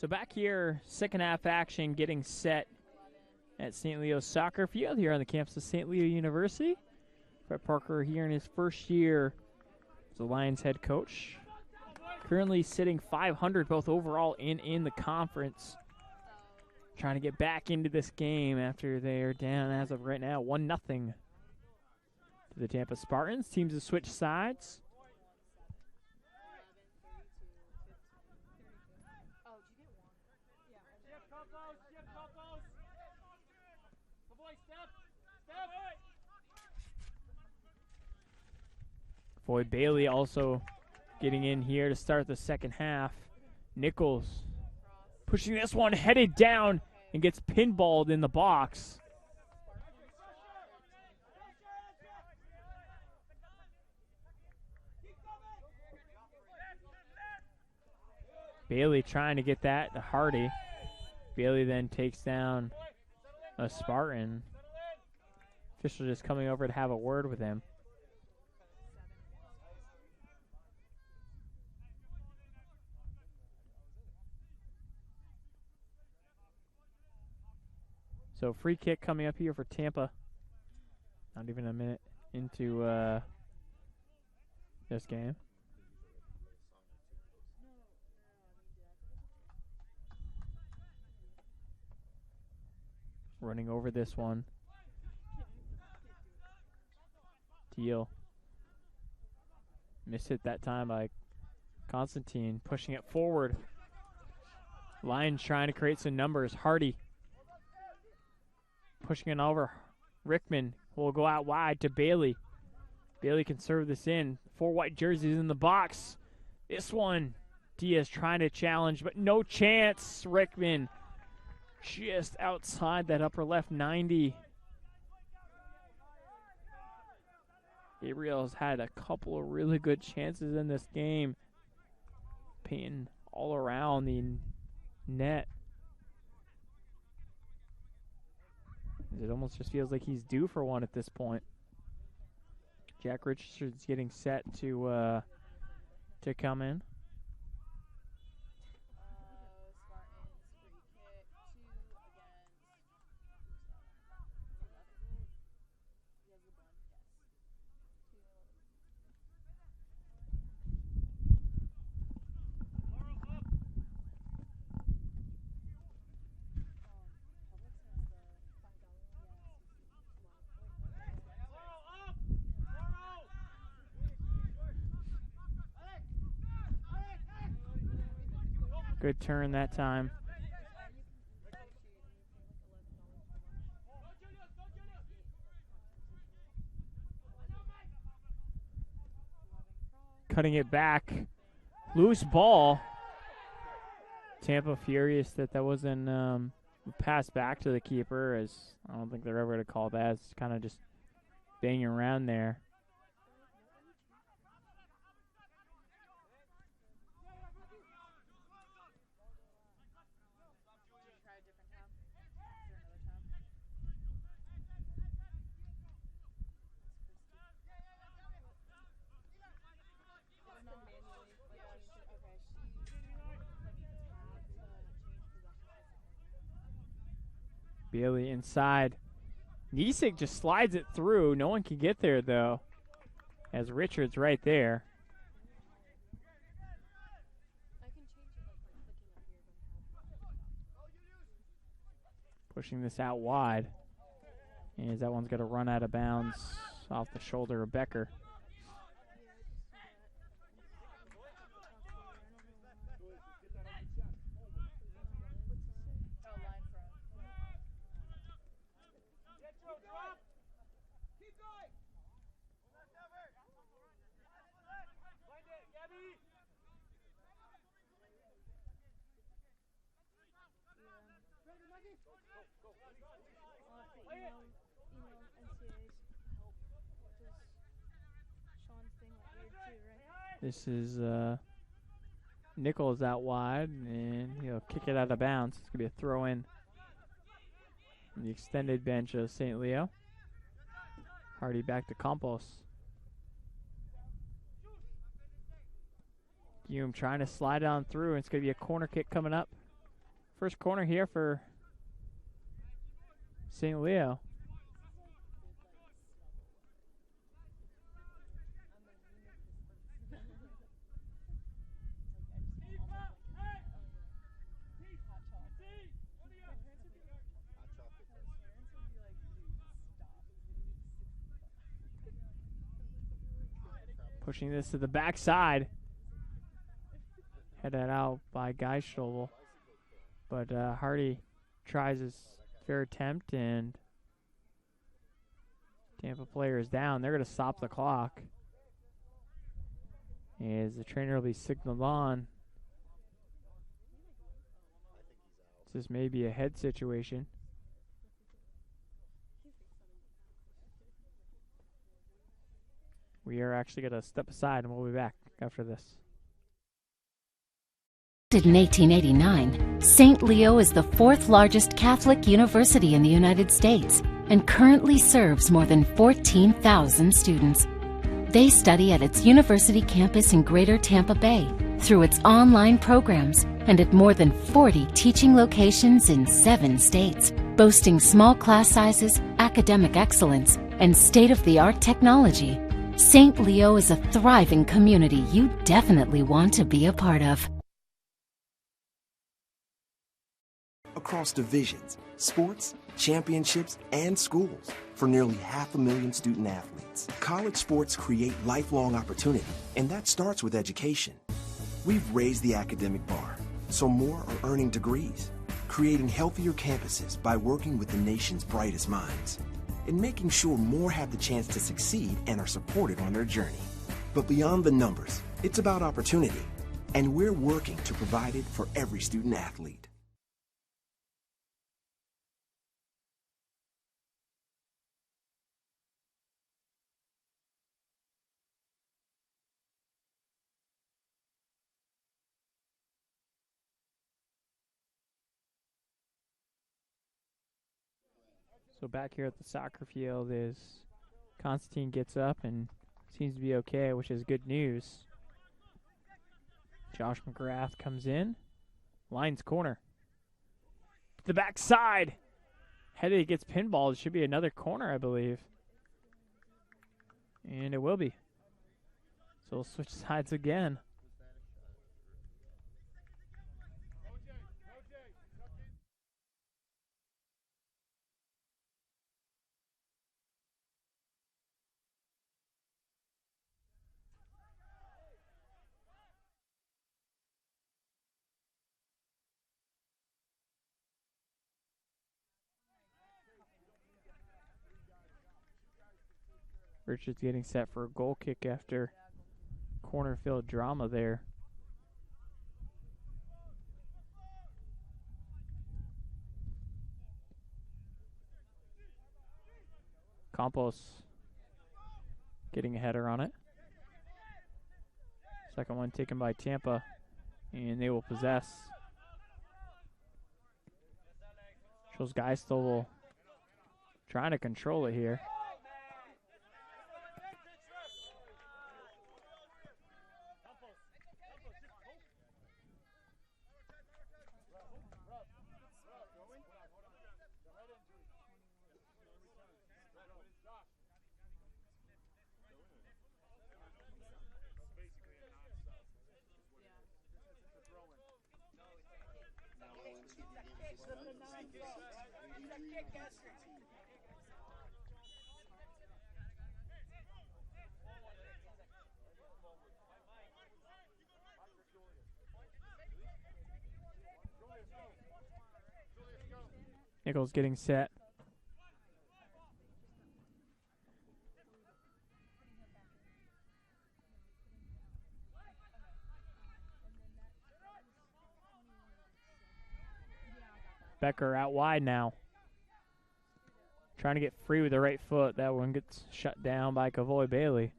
Speaker 1: So back here, second half action getting set at St. Leo's Soccer Field here on the campus of St. Leo University. Brett Parker here in his first year as the Lions head coach. Currently sitting 500 both overall and in the conference. Trying to get back into this game after they're down as of right now 1-0 to the Tampa Spartans. Teams have switched sides. Floyd Bailey also getting in here to start the second half. Nichols pushing this one, headed down, and gets pinballed in the box. Bailey trying to get that to Hardy. Bailey then takes down a Spartan. Official just coming over to have a word with him. So free kick coming up here for Tampa. Not even a minute into this game. Running over this one. Deal. Missed it that time by Constantine. Pushing it forward. Lions trying to create some numbers. Hardy pushing it over. Rickman will go out wide to Bailey. Bailey can serve this in. 4 white jerseys in the box. This one, Diaz trying to challenge, but no chance. Rickman just outside that upper left 90. Gabriel's had a couple of really good chances in this game. Painting all around the net. It almost just feels like he's due for one at this point. Jack Richardson's getting set to come in. Good turn that time. Cutting it back. Loose ball. Tampa furious that wasn't passed back to the keeper, as I don't think they're ever going to call that. It's kind of just banging around there. Bailey inside. Niesick just slides it through. No one can get there, though, as Richards right there. Pushing this out wide. And that one's going to run out of bounds off the shoulder of Becker. This is Nichols out wide, and he'll kick it out of bounds. It's going to be a throw-in on the extended bench of St. Leo. Hardy back to Campos. Guillaume trying to slide on through, and it's going to be a corner kick coming up First corner here for St. Leo. Pushing this to the backside. Headed out by Geistel. But Hardy tries his fair attempt, and Tampa player is down. They're going to stop the clock. As the trainer will be signaled on. This may be a head situation. We are actually going to step aside, and we'll be back after this.
Speaker 2: In 1889, St. Leo is the fourth largest Catholic university in the United States and currently serves more than 14,000 students. They study at its university campus in Greater Tampa Bay through its online programs and at more than 40 teaching locations in 7 states, boasting small class sizes, academic excellence, and state-of-the-art technology. St. Leo is a thriving community you definitely want to be a part of.
Speaker 6: Across divisions, sports, championships, and schools for nearly 500,000 student athletes. College sports create lifelong opportunity, and that starts with education. We've raised the academic bar, so more are earning degrees, creating healthier campuses by working with the nation's brightest minds, and making sure more have the chance to succeed and are supported on their journey. But beyond the numbers, it's about opportunity, and we're working to provide it for every student athlete.
Speaker 1: So back here at the soccer field is Constantine gets up and seems to be okay, which is good news. Josh McGrath comes in. Lions corner. To the backside. Headed gets pinballed. It should be another corner, I believe. And it will be. So we'll switch sides again. Richards getting set for a goal kick after corner field drama there. Campos getting a header on it. Second one taken by Tampa, and they will possess. Shows Geistel trying to control it here. Nichols getting set. Becker out wide now. Trying to get free with the right foot. That one gets shut down by Cavoy Bailey.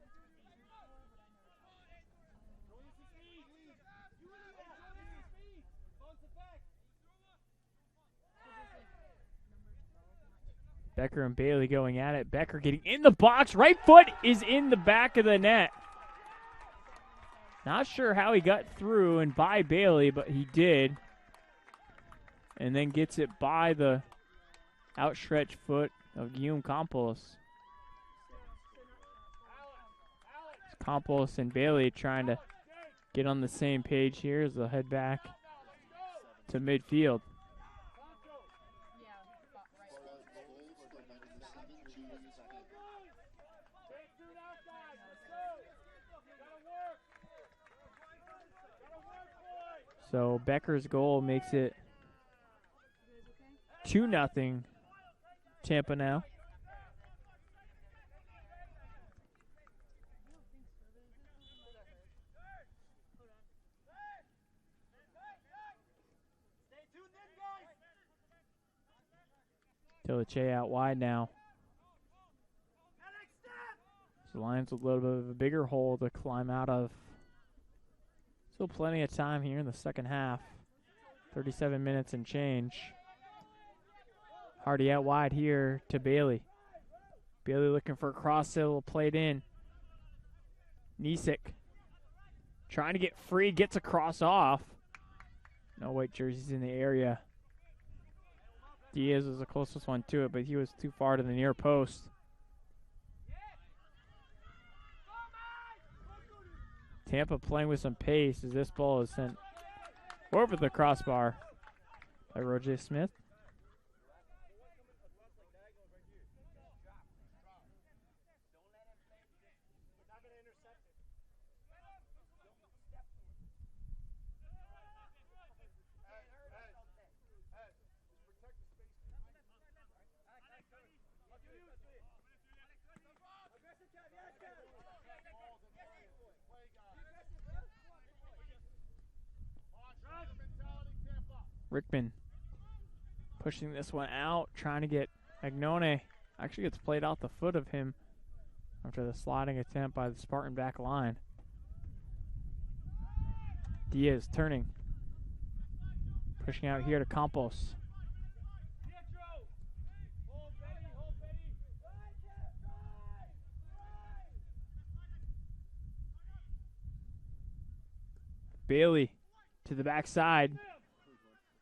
Speaker 1: Becker and Bailey going at it. Becker getting in the box. Right foot is in the back of the net. Not sure how he got through and by Bailey, but he did. and then gets it by the outstretched foot of Guillaume Campos. Campos and Bailey trying to get on the same page here as they'll head back to midfield. So Becker's goal makes it 2-0 Tampa now. Tiliche out wide now. So Lions with a little bit of a bigger hole to climb out of. Still plenty of time here in the second half. 37 minutes and change. Hardy out wide here to Bailey. Bailey looking for a cross, will play it in. Nisik trying to get free, gets a cross off. No white jerseys in the area. Diaz was the closest one to it, but he was too far to the near post. Tampa playing with some pace as this ball is sent over the crossbar by Roger Smith. Rickman pushing this one out, trying to get Agnone. Actually gets played out the foot of him after the sliding attempt by the Spartan back line. Diaz turning. Pushing out here to Campos. Bailey to the backside.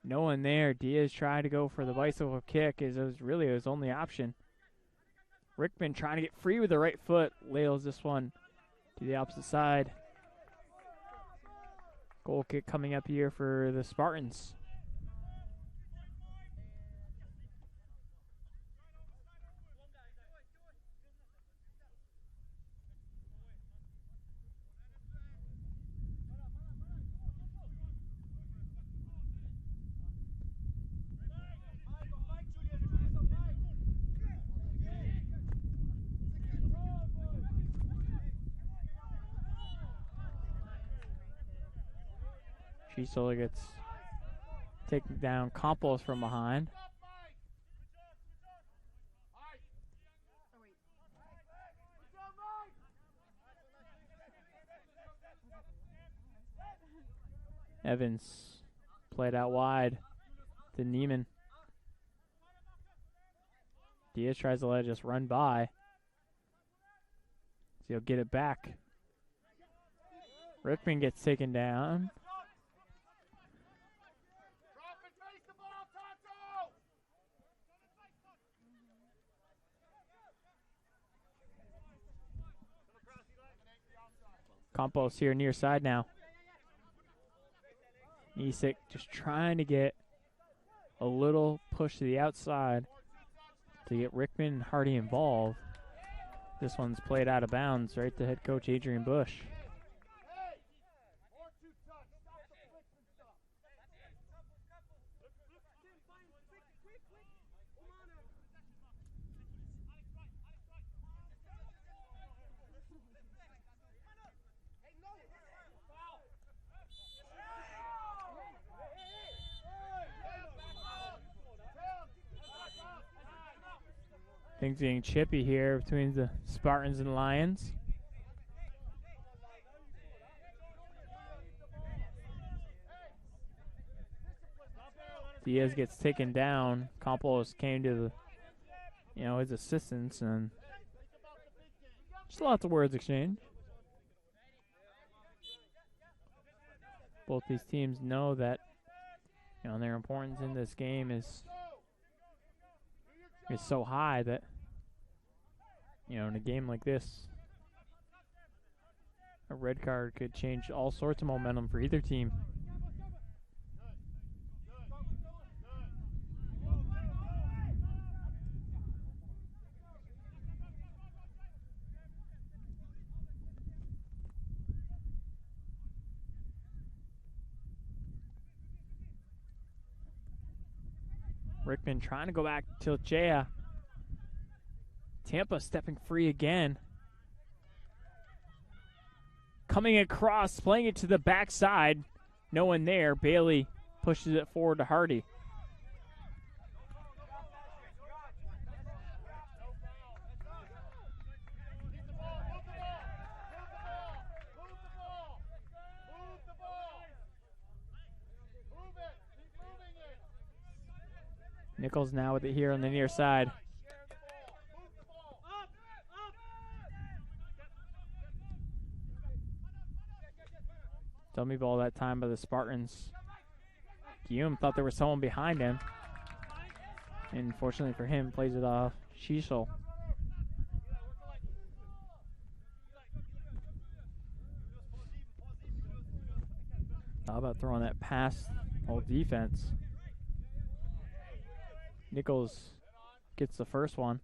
Speaker 1: No one there. Diaz tried to go for the bicycle kick as it was really his only option. Rickman trying to get free with the right foot. Lails this one to the opposite side. Goal kick coming up here for the Spartans. Chisola gets taken down. Campos from behind. Evans played out wide to Neiman. Diaz tries to let it just run by. So he'll get it back. Rickman gets taken down. Campos here near side now. Nisik just trying to get a little push to the outside to get Rickman and Hardy involved. This one's played out of bounds right to head coach Adrian Bush. Things getting chippy here between the Spartans and Lions. Diaz gets taken down. Campos came to the, his assistance, and just lots of words exchanged. Both these teams know that You know, their importance in this game is so high that, you know, in a game like this, a red card could change all sorts of momentum for either team. Rickman trying to go back to Chea. Tampa stepping free again. Coming across, playing it to the backside. No one there. Bailey pushes it forward to Hardy. Nichols now with it here on the near side. Dummy ball that time by the Spartans. Guillaume thought there was someone behind him. And fortunately for him, plays it off Shishel. How about throwing that past whole defense? Nichols gets the first one.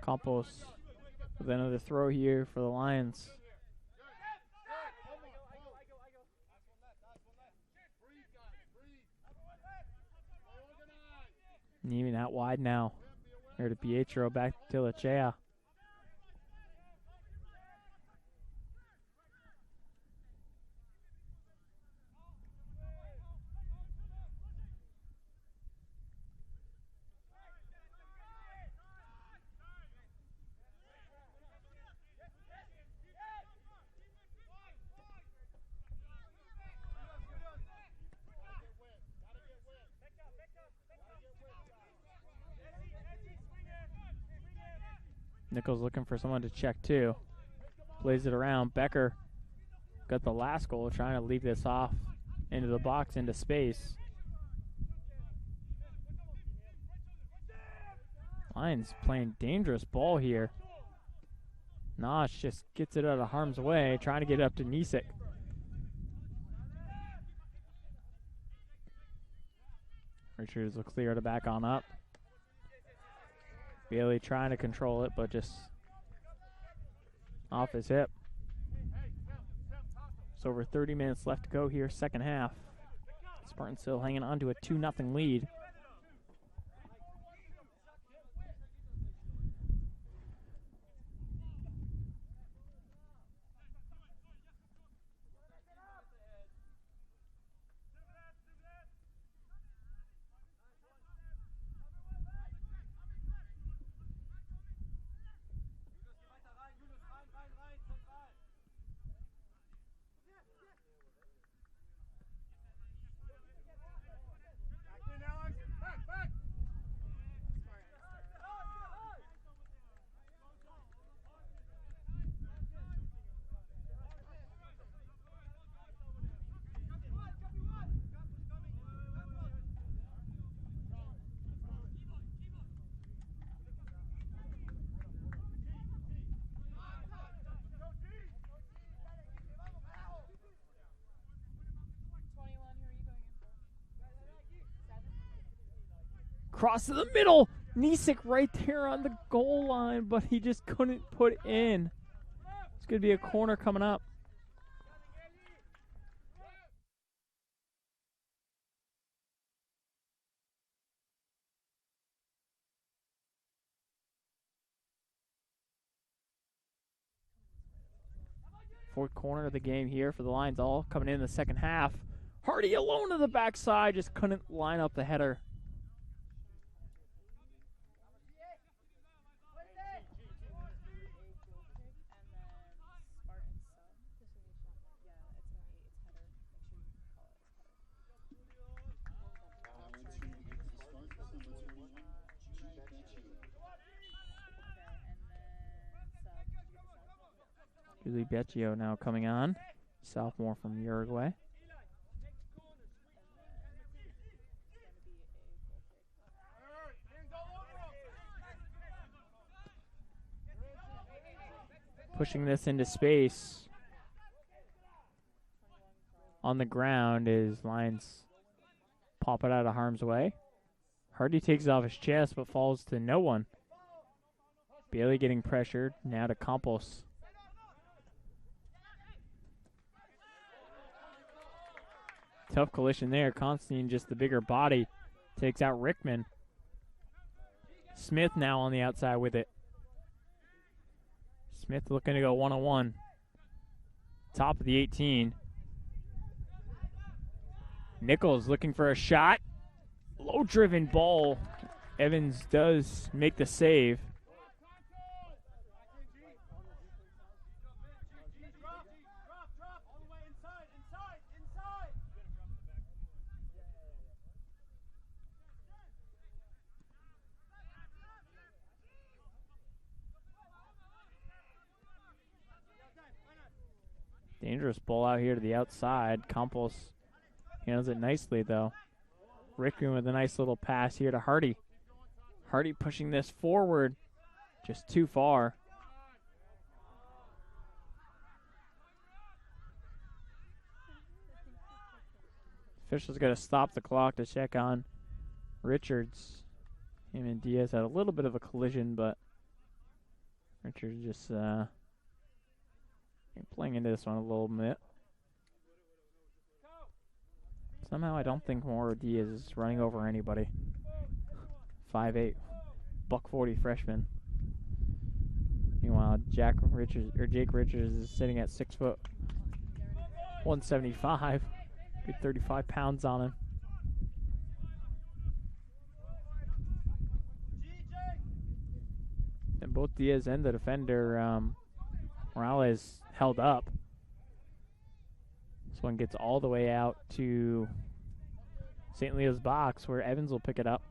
Speaker 1: Campos with another throw here for the Lions. And even out wide now. Here to Pietro, back to Lachea. Nichols looking for someone to check too. Plays it around. Becker got the last goal, trying to leave this off into the box, into space. Lions playing dangerous ball here. Nosh just gets it out of harm's way, trying to get it up to Nisik. Richards will clear to back on up. Bailey trying to control it, but just off his hip. It's over 30 minutes left to go here, second half. Spartans still hanging on to a 2-0 lead. Cross to the middle. Nisik right there on the goal line, but he just couldn't put in. It's going to be a corner coming up. Fourth corner of the game here for the Lions, all coming in the second half. Hardy alone to the backside, just couldn't line up the header. Julie Becchio now coming on, sophomore from Uruguay. Pushing this into space. On the ground is Lions pop it out of harm's way. Hardy takes it off his chest but falls to no one. Bailey getting pressured. Now to Campos. Tough collision there. Constantine, just the bigger body, takes out Rickman. Smith now on the outside with it. Smith looking to go one-on-one. Top of the 18. Nichols looking for a shot. Low-driven ball. Evans does make the save. Dangerous ball out here to the outside. Campos handles it nicely, though. Rickman with a nice little pass here to Hardy. Hardy pushing this forward, just too far. Officials got to stop the clock to check on Richards. Him and Diaz had a little bit of a collision, but Richards just playing into this one a little bit. Somehow I don't think Mauro Diaz is running over anybody. 5'8", $140 freshman. Meanwhile, Jake Richards is sitting at 6 foot, 175. Good 35 pounds on him. And both Diaz and the defender, Morales, held up. This one gets all the way out to St. Leo's box where Evans will pick it up.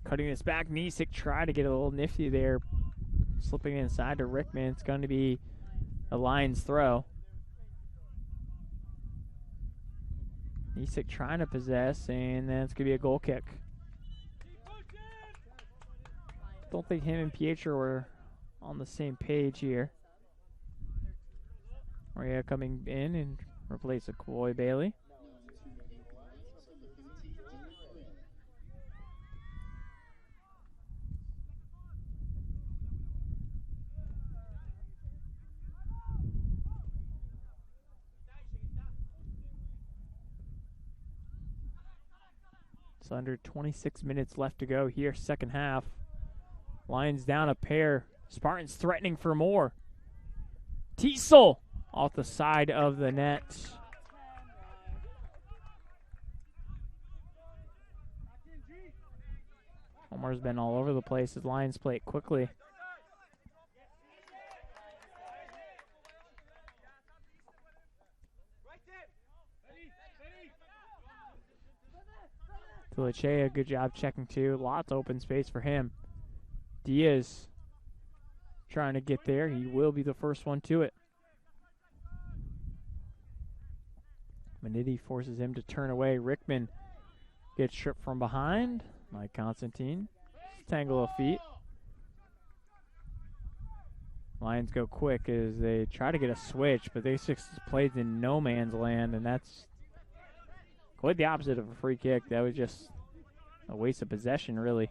Speaker 1: Cutting this back, Nisik tried to get a little nifty there. Slipping inside to Rickman. It's going to be a Lions throw. Nisik trying to possess, and then it's going to be a goal kick. Don't think him and Pietro were on the same page here. Maria coming in and replace a Kawhi Bailey. Under 26 minutes left to go here, second half. Lions down a pair. Spartans threatening for more. Teasel off the side of the net. Omar's been all over the place as Lions play it quickly. Tulachea, good job checking too. Lots of open space for him. Diaz trying to get there. He will be the first one to it. Maniti forces him to turn away. Rickman gets stripped from behind. Mike Constantine. Tangle of feet. Lions go quick as they try to get a switch, but they just played in no man's land, and that's quite the opposite of a free kick. That was just a waste of possession, really.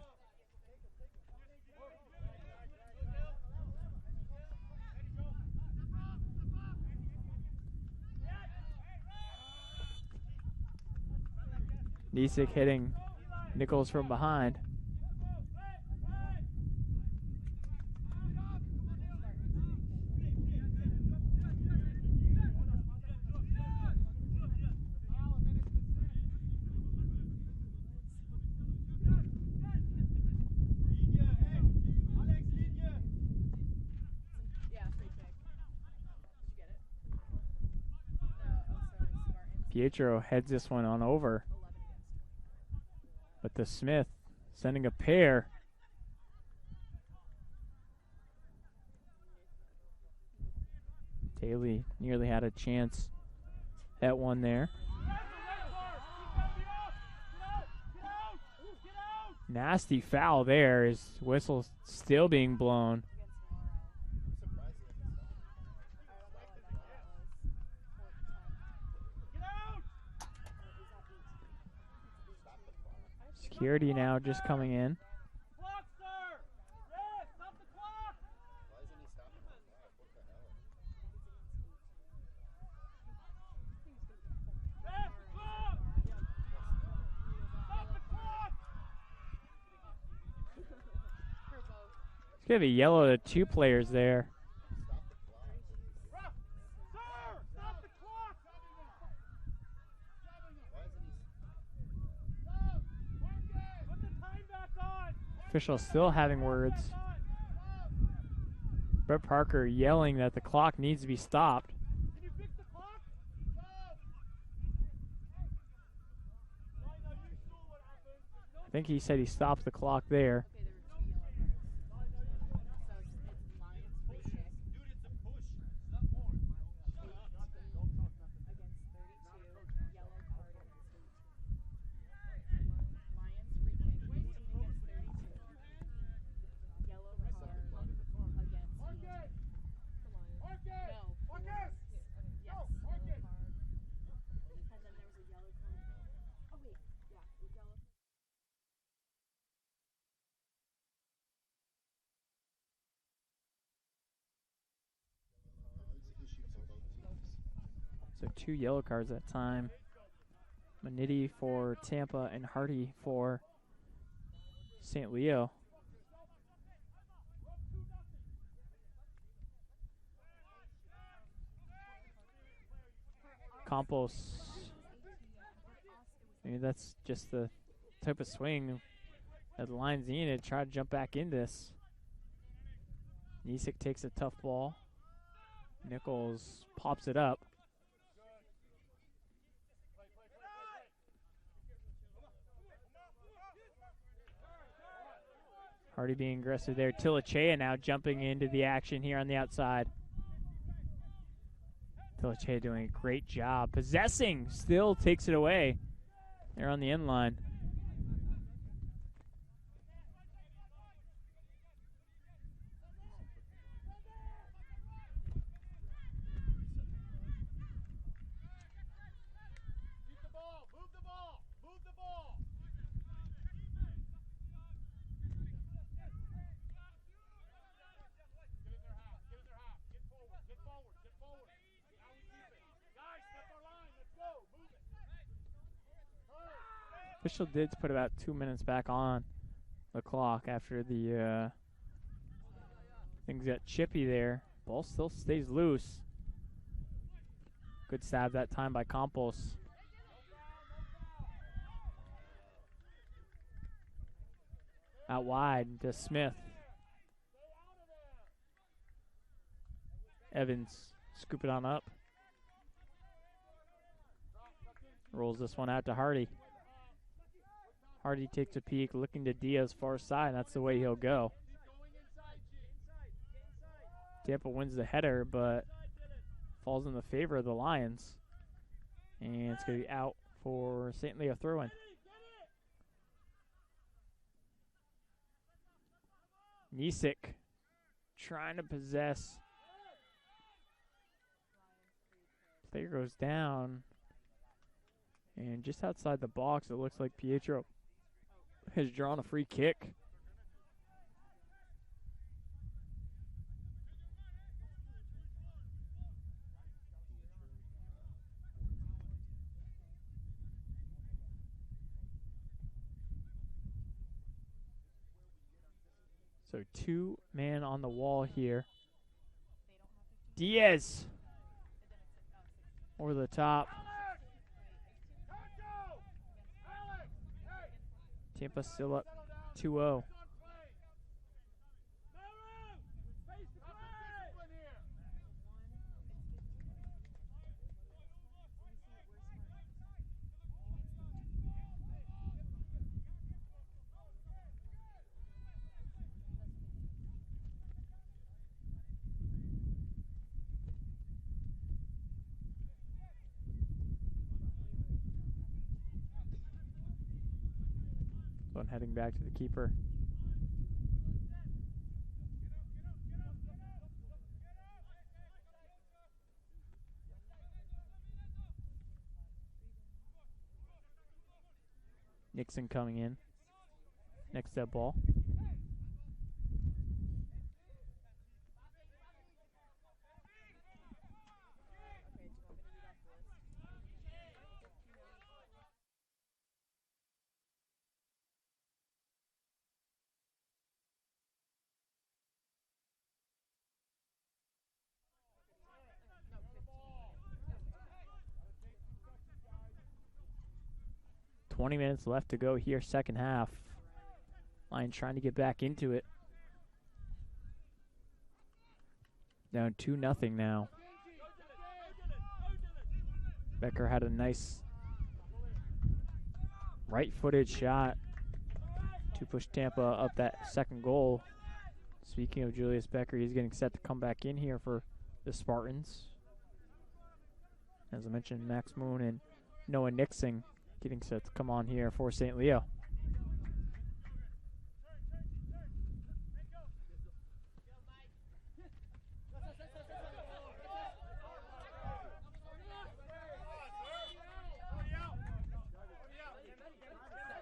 Speaker 1: Nisik hitting Nichols from behind. Pietro heads this one on over. But the Smith sending a pair. Daly nearly had a chance at one there. Nasty foul there. His whistle still being blown. Security now just coming in. It's going to be yellow to two players there. Official still having words. Brett Parker yelling that the clock needs to be stopped. I think he said he stopped the clock there. So 2 yellow cards that time. Manitti for Tampa and Hardy for St. Leo. Campos. Maybe that's just the type of swing that the Lions needed to try to jump back in this. Nisik takes a tough ball. Nichols pops it up. Hardy being aggressive there. Tilachea now jumping into the action here on the outside. Tilachea doing a great job. Possessing, still takes it away. They're on the end line. Official did put about 2 minutes back on the clock after the things got chippy there. Ball still stays loose. Good stab that time by Campos. Out wide to Smith. Evans scoop it on up. Rolls this one out to Hardy. Hardy takes a peek, looking to Diaz far side, and that's the way he'll go. Tampa wins the header, but falls in the favor of the Lions. And it's going to be out for St. Leo throw-in. Nisik trying to possess. Player goes down. And just outside the box, it looks like Pietro has drawn a free kick. So 2-man on the wall here. Diaz over the top. Tampa still up 2-0. One heading back to the keeper. Nixon coming in. Next step ball. Minutes left to go here, second half. Lions trying to get back into it. Down 2-0 now. Becker had a nice right-footed shot to push Tampa up that second goal. Speaking of Julius Becker, he's getting set to come back in here for the Spartans. As I mentioned, Max Moon and Noah Nixon getting set to come on here for St. Leo.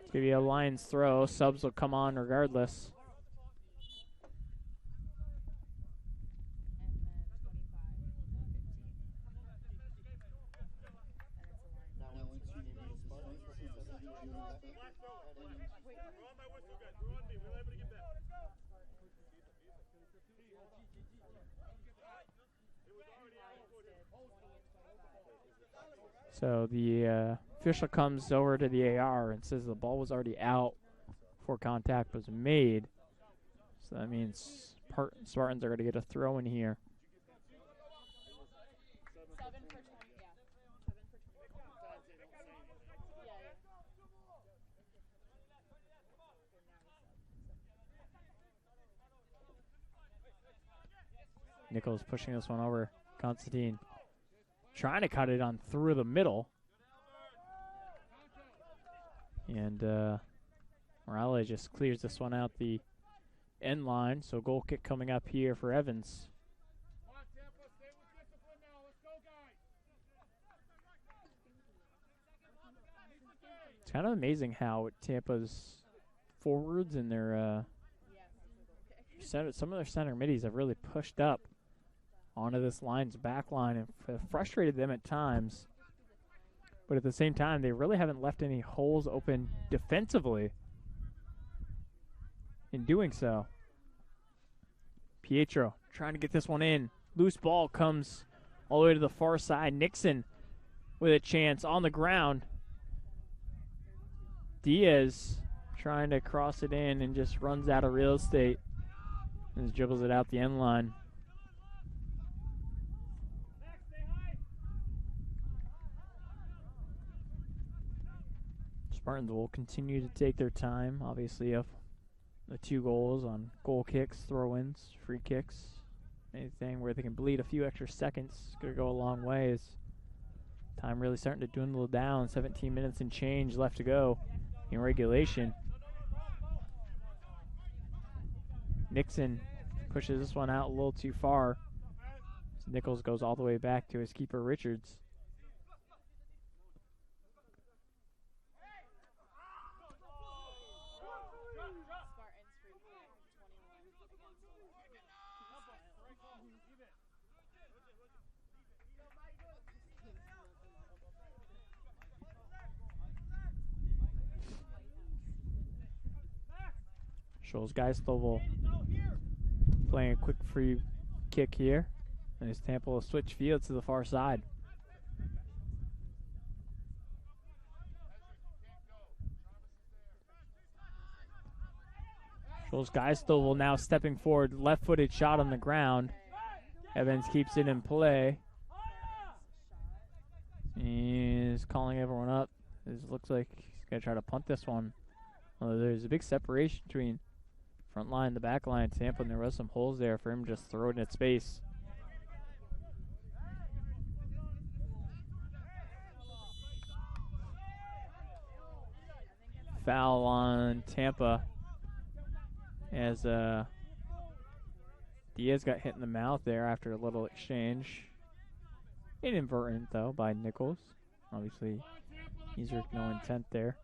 Speaker 1: It's going to be a Lions throw. Subs will come on regardless. So the official comes over to the AR and says the ball was already out before contact was made. So that means Spartans are going to get a throw in here. Nichols pushing this one over. Constantine trying to cut it on through the middle. And Morales just clears this one out the end line. So goal kick coming up here for Evans. It's kind of amazing how Tampa's forwards and their some of their center middies have really pushed up onto this Lions back line and frustrated them at times. But at the same time, they really haven't left any holes open defensively in doing so. Pietro trying to get this one in. Loose ball comes all the way to the far side. Nixon with a chance on the ground. Diaz trying to cross it in and just runs out of real estate and dribbles it out the end line. Spartans will continue to take their time. Obviously, up the 2 goals on goal kicks, throw-ins, free kicks, anything where they can bleed a few extra seconds is going to go a long way. As time really starting to dwindle down. 17 minutes and change left to go in regulation. Nixon pushes this one out a little too far. So Nichols goes all the way back to his keeper, Richards. Shoals Geistel playing a quick free kick here. And his Tampa will switch fields to the far side. Shoals Geistel will now stepping forward, left-footed shot on the ground. Evans keeps it in play. He's calling everyone up. It looks like he's going to try to punt this one. There's a big separation between front line and the back line. Tampa, and there was some holes there for him to just throw it in its space. foul on Tampa as Diaz got hit in the mouth there after a little exchange. Inadvertent, though, by Nichols. Obviously, Easer, no intent there.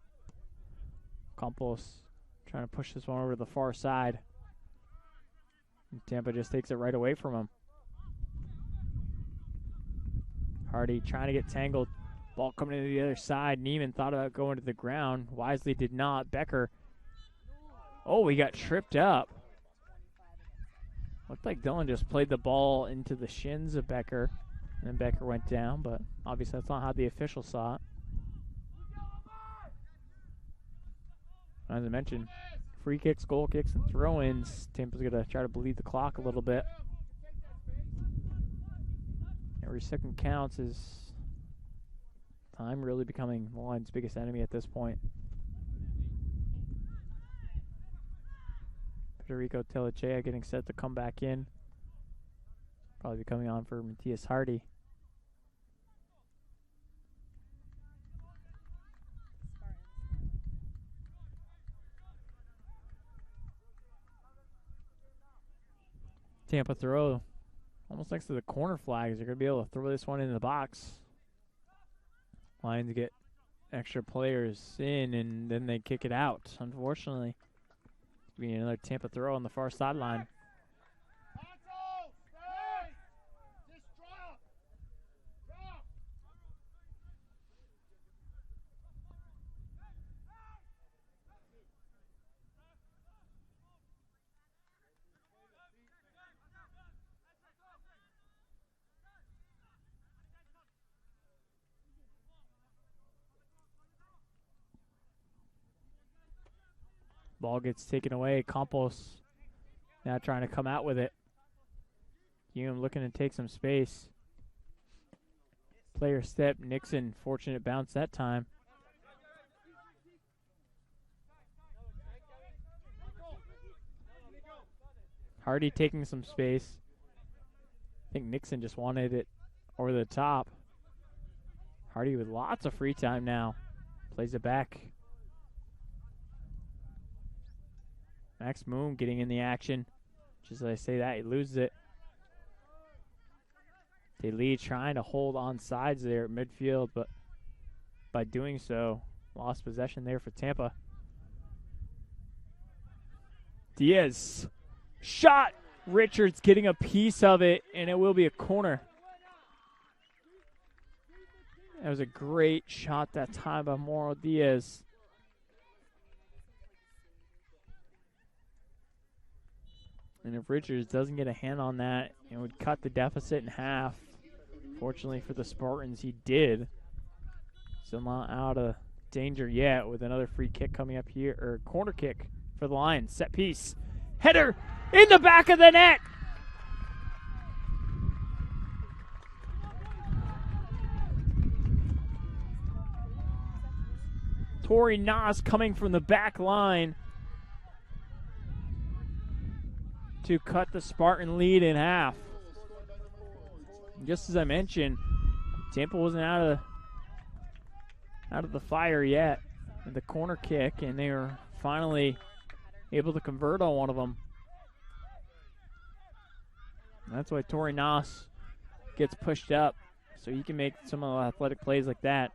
Speaker 1: Campos trying to push this one over to the far side. And Tampa just takes it right away from him. Hardy trying to get tangled. Ball coming into the other side. Neiman thought about going to the ground. Wisely did not. Becker. Oh, he got tripped up. Looked like Dillon just played the ball into the shins of Becker. And then Becker went down, but obviously that's not how the official saw it. As I mentioned, free kicks, goal kicks, and throw-ins. Tampa's going to try to bleed the clock a little bit. Every second counts. Is time really becoming the line's biggest enemy at this point? Federico Telechea getting set to come back in. Probably be coming on for Matthias Hardy. Tampa throw almost next to the corner flags. They're going to be able to throw this one in the box. Lions get extra players in, and then they kick it out. Unfortunately, be another Tampa throw on the far sideline. Ball gets taken away. Campos now trying to come out with it. Hume looking to take some space. Player step. Nixon, fortunate bounce that time. Hardy taking some space. I think Nixon just wanted it over the top. Hardy with lots of free time now. Plays it back. Max Moon getting in the action. Just as I say that, he loses it. DeLee trying to hold on sides there at midfield, but by doing so, lost possession there for Tampa. Diaz. Shot! Richards getting a piece of it, and it will be a corner. That was a great shot that time by Mauro Diaz. And if Richards doesn't get a hand on that, it would cut the deficit in half. Fortunately for the Spartans, he did. Still not out of danger yet with another free kick coming up here, or corner kick for the Lions. Set piece. Header in the back of the net. Torrey Nas coming from the back line to cut the Spartan lead in half. Just as I mentioned, Tampa wasn't out of the fire yet with the corner kick, and they were finally able to convert on one of them. And that's why Torrey Nas gets pushed up, so he can make some athletic plays like that.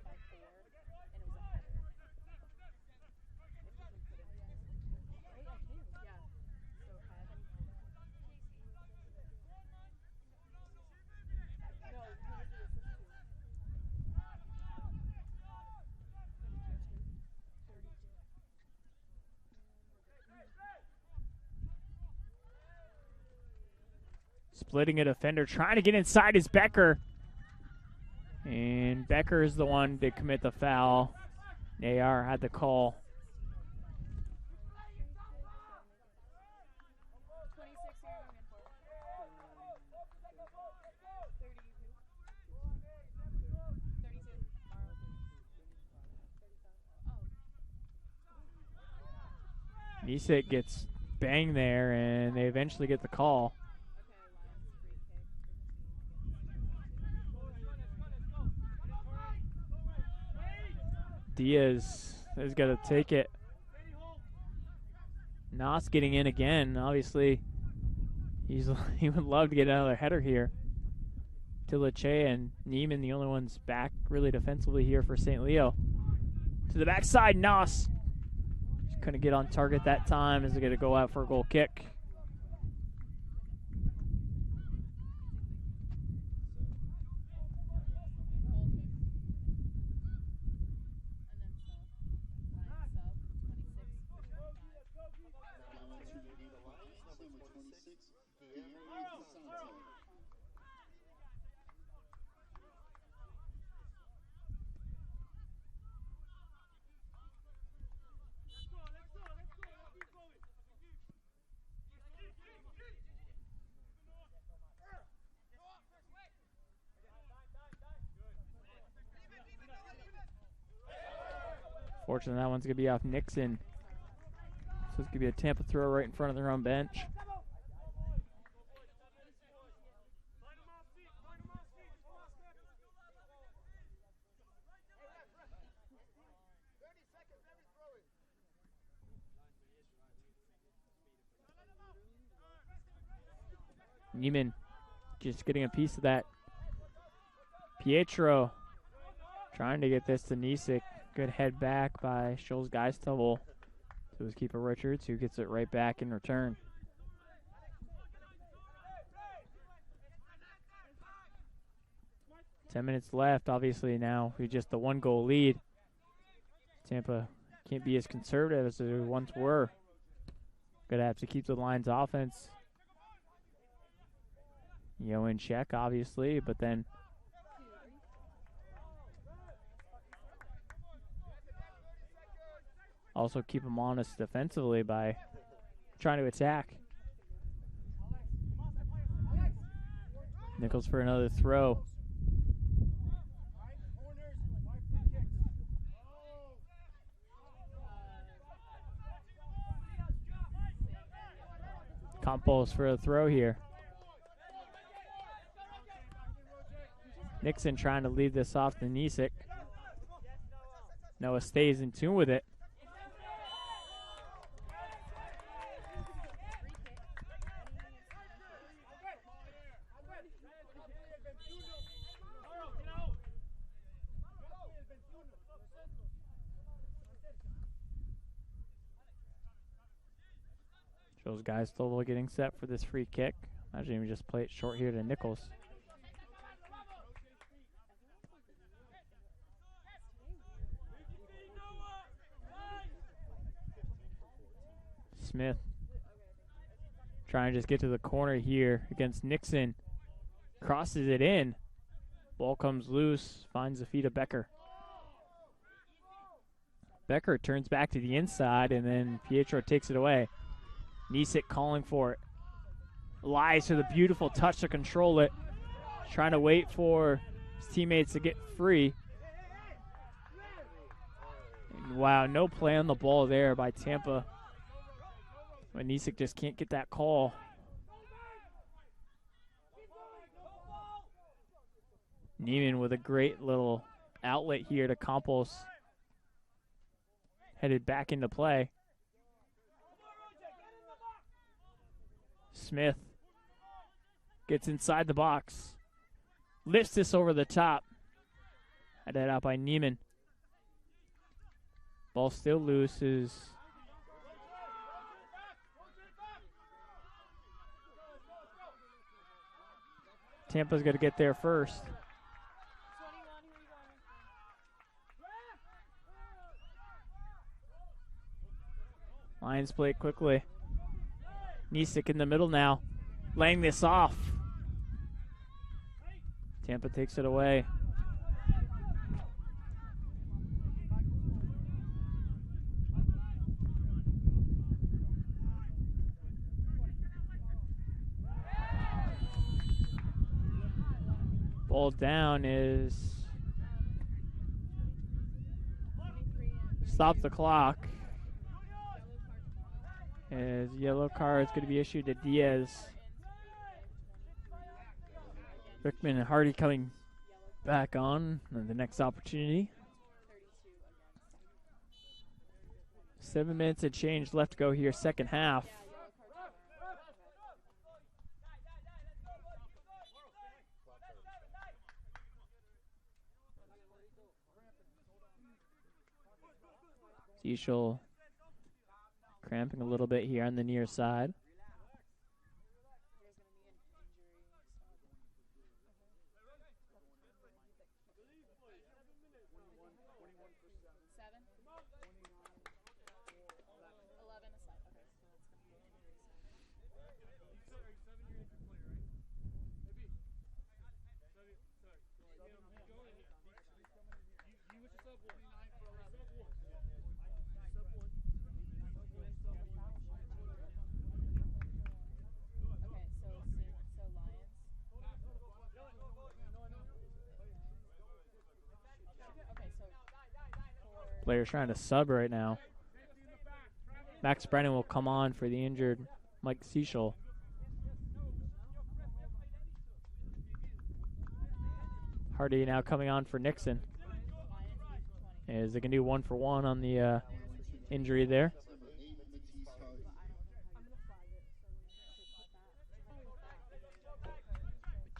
Speaker 1: Splitting a defender, trying to get inside is Becker. And Becker is the one to commit the foul. AR had the call. Nisek gets banged there, and they eventually get the call. Diaz has got to take it. Noss getting in again. Obviously, he would love to get another header here. Tiliche and Neiman, the only ones back really defensively here for St. Leo. To the backside, Noss. Just couldn't get on target that time. Is going to go out for a goal kick. Fortunately, that one's going to be off Nixon. So it's going to be a Tampa throw right in front of their own bench. Neiman just getting a piece of that. Pietro trying to get this to Nisik. Good head back by Schulz Geistubel to his keeper Richards, who gets it right back in return. Ten minutes left. Obviously now we just the 1-goal lead. Tampa can't be as conservative as they once were. Gonna have to keep the Lions' offense, in check, obviously, but then also keep them honest defensively by trying to attack. Nichols for another throw. Campos for a throw here. Nixon trying to lead this off to Nisik. Noah stays in tune with it. Those guys still getting set for this free kick. Imagine we just play it short here to Nichols. Smith trying to just get to the corner here against Nixon. Crosses it in. Ball comes loose, finds the feet of Becker. Becker turns back to the inside, and then Pietro takes it away. Nisik calling for it. Lies with a beautiful touch to control it. Trying to wait for his teammates to get free. And wow, no play on the ball there by Tampa. But Nisik just can't get that call. Neiman with a great little outlet here to Campos. Headed back into play. Smith gets inside the box. Lifts this over the top. Headed out by Neiman. Ball still loose. Tampa's going to get there first. Lions play it quickly. Nisik in the middle now, laying this off. Tampa takes it away. Ball down is stop the clock. As yellow card is going to be issued to Diaz. Rickman and Hardy coming back on the next opportunity. 7 minutes and change left to go here, second half. Cecil cramping a little bit here on the near side. Players trying to sub right now. Max Brennan will come on for the injured Mike Cecil. Hardy now coming on for Nixon. As they can do 1-for-1 on the injury there.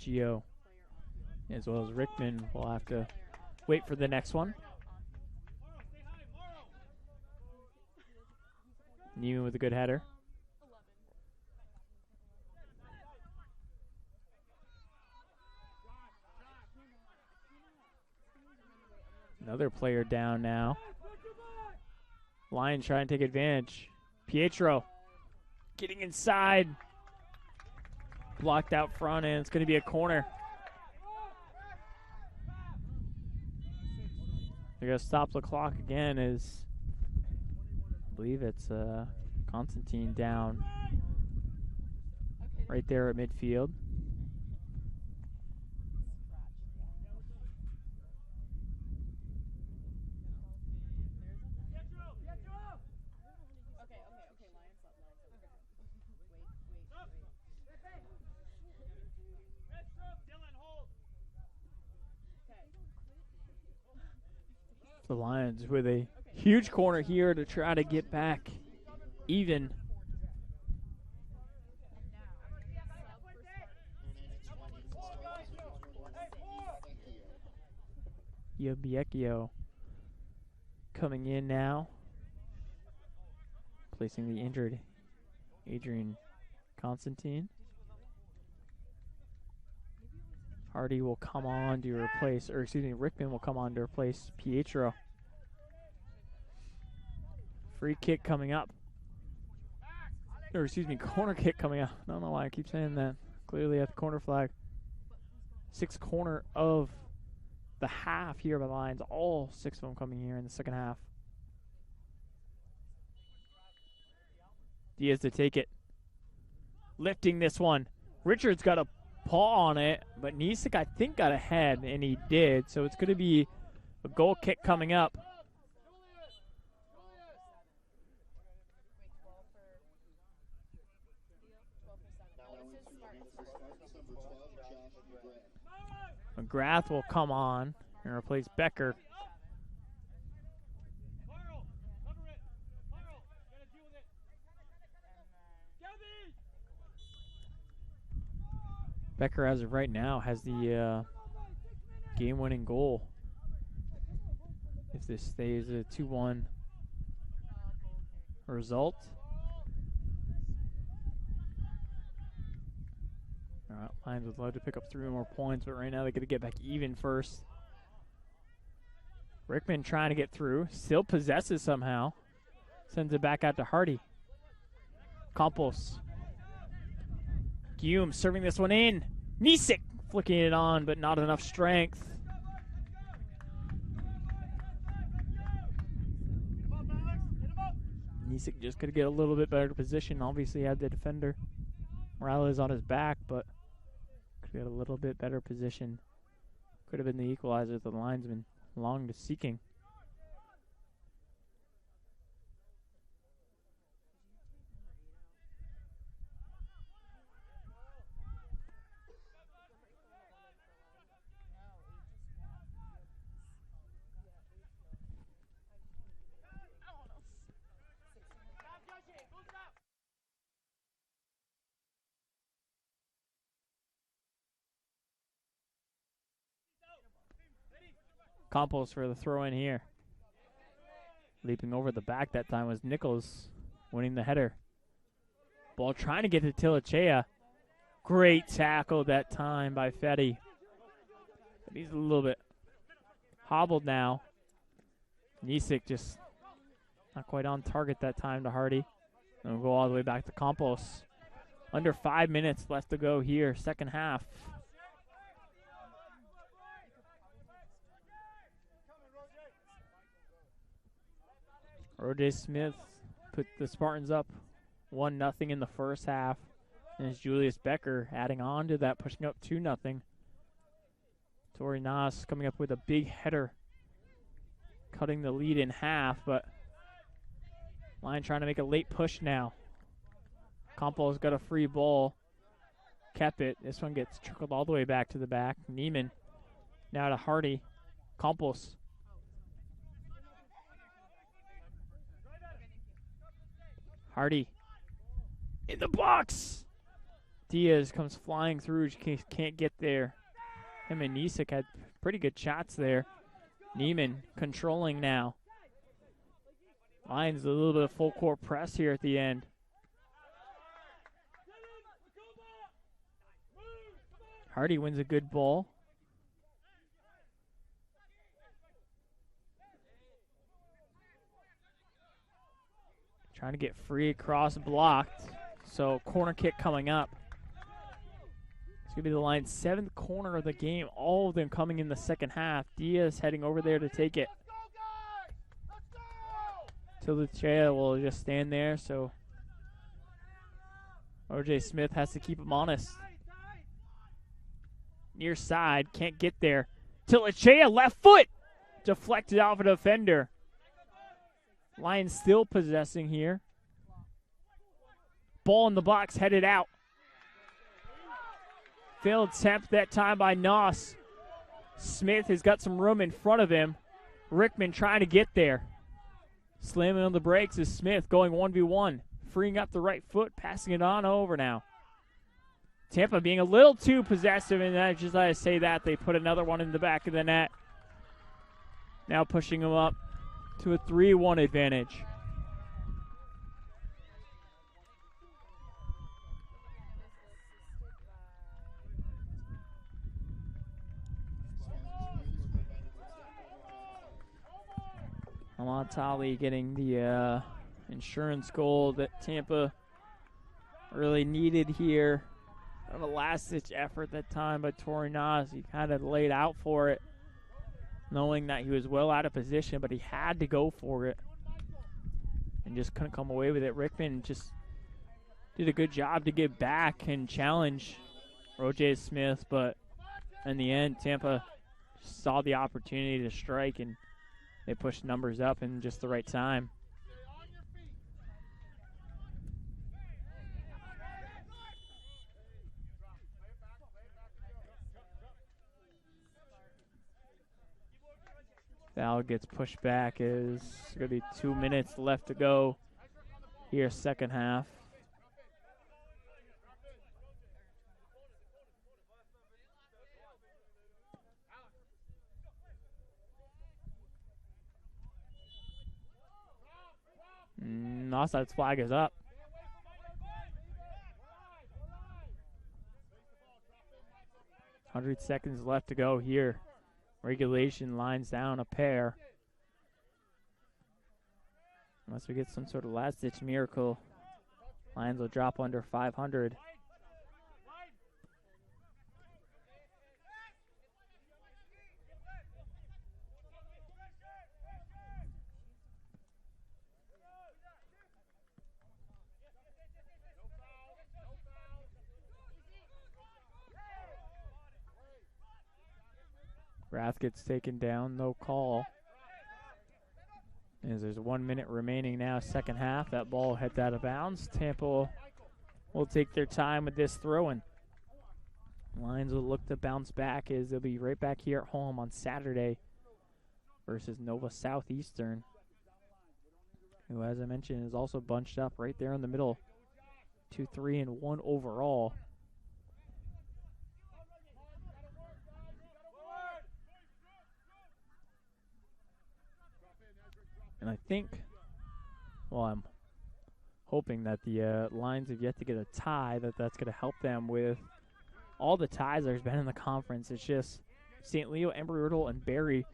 Speaker 1: Gio, as well as Rickman, will have to wait for the next one. Neiman with a good header. Another player down now. Lions trying to take advantage. Pietro getting inside. Blocked out front, and it's going to be a corner. They're going to stop the clock again as I believe it's Constantine down right there at midfield. The Lions with a huge corner here to try to get back even. Yabiekio coming in now, placing the injured Adrian Constantine. Hardy will come on to replace, or excuse me, Rickman will come on to replace Pietro. Free kick coming up. Or excuse me, corner kick coming up. I don't know why I keep saying that. Clearly at the corner flag. Sixth corner of the half here by the Lions. All 6 of them coming here in the second half. Diaz to take it. Lifting this one. Richards got a paw on it, but Nisik, I think, got ahead, and he did. So it's going to be a goal kick coming up. McGrath will come on and replace Becker. Becker, as of right now, has the game-winning goal. If this stays a 2-1 result. All right, Lions would love to pick up 3 more points, but right now they got to get back even first. Rickman trying to get through, still possesses somehow. Sends it back out to Hardy. Campos. Guillaume serving this one in. Nisik flicking it on, but not enough strength. Nisik just could get a little bit better position. Obviously had the defender Morales on his back, but could get a little bit better position. Could have been the equalizer that the linesman longed to seeking. Campos for the throw in here. Leaping over the back that time was Nichols, winning the header. Ball trying to get to Tilichea. Great tackle that time by Fetty. But he's a little bit hobbled now. Nisik just not quite on target that time to Hardy. And we'll go all the way back to Campos. Under 5 minutes left to go here, second half. Roger Smith put the Spartans up 1-0 in the first half. And it's Julius Becker adding on to that, pushing up 2-0. Tori Nas coming up with a big header, cutting the lead in half, but Line trying to make a late push now. Campos got a free ball, kept it. This one gets trickled all the way back to the back. Neiman now to Hardy. Campos. Hardy in the box. Diaz comes flying through, can't get there. Him and Nisik had pretty good shots there. Neiman controlling now. Lions a little bit of full court press here at the end. Hardy wins a good ball. Trying to get free across, blocked. So corner kick coming up. It's going to be the Lions' 7th corner of the game. All of them coming in the second half. Diaz heading over there to take it. Tilichea will just stand there, so O.J. Smith has to keep him honest. Near side, can't get there. Tilichea, left foot! Deflected off a defender. Lions still possessing here. Ball in the box, headed out. Failed attempt that time by Noss. Smith has got some room in front of him. Rickman trying to get there. Slamming on the brakes is Smith going 1v1. Freeing up the right foot, passing it on over now. Tampa being a little too possessive, and just as I say that, they put another one in the back of the net. Now pushing them up to a 3-1 advantage. Amatali getting the insurance goal that Tampa really needed here. Kind of a last-ditch effort that time by Tori Nas. He kind of laid out for it, knowing that he was well out of position, but he had to go for it and just couldn't come away with it. Rickman just did a good job to get back and challenge Roger Smith, but in the end, Tampa saw the opportunity to strike, and they pushed numbers up in just the right time. Foul gets pushed back. Is going to be 2 minutes left to go here, second half. Offside's flag is up. $100 left to go here. Regulation lines down a pair. Unless we get some sort of last-ditch miracle, Lions will drop under 500. Rath gets taken down, no call. As there's 1 minute remaining now, second half. That ball heads out of bounds. Tampa will take their time with this throw-in. Lions will look to bounce back as they'll be right back here at home on Saturday versus Nova Southeastern, who, as I mentioned, is also bunched up right there in the middle. 2-3-1 overall. And I think, well, I'm hoping that the Lions have yet to get a tie, that's going to help them with all the ties there's been in the conference. It's just St. Leo, Embry-Riddle, and Barry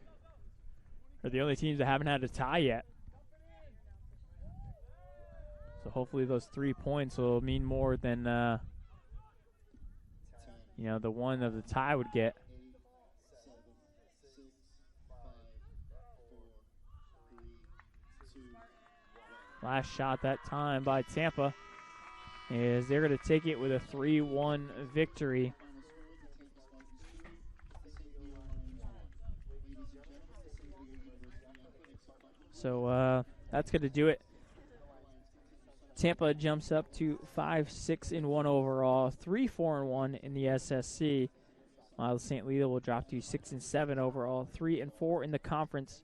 Speaker 1: are the only teams that haven't had a tie yet. So hopefully those 3 points will mean more than, the one of the tie would get. Last shot that time by Tampa is they're going to take it with a 3-1 victory. So that's going to do it. Tampa jumps up to 5-6-1 overall, 3-4-1 in the SSC. While St. Leo will drop to 6-7 overall, 3-4 in the conference.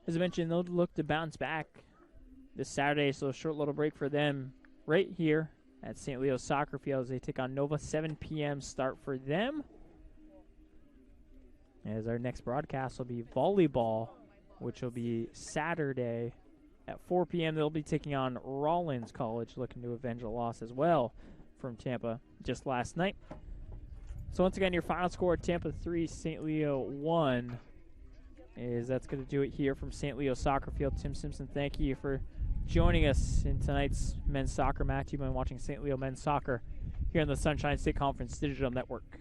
Speaker 1: As I mentioned, they'll look to bounce back this Saturday, so a short little break for them right here at St. Leo Soccer Field as they take on Nova. 7 p.m. start for them. As our next broadcast will be volleyball, which will be Saturday at 4 p.m. They'll be taking on Rollins College, looking to avenge a loss as well from Tampa just last night. So once again, your final score, Tampa 3, St. Leo 1. That's going to do it here from St. Leo Soccer Field. Tim Simpson, thank you for joining us in tonight's men's soccer match. You've been watching St. Leo men's soccer here on the Sunshine State Conference Digital Network.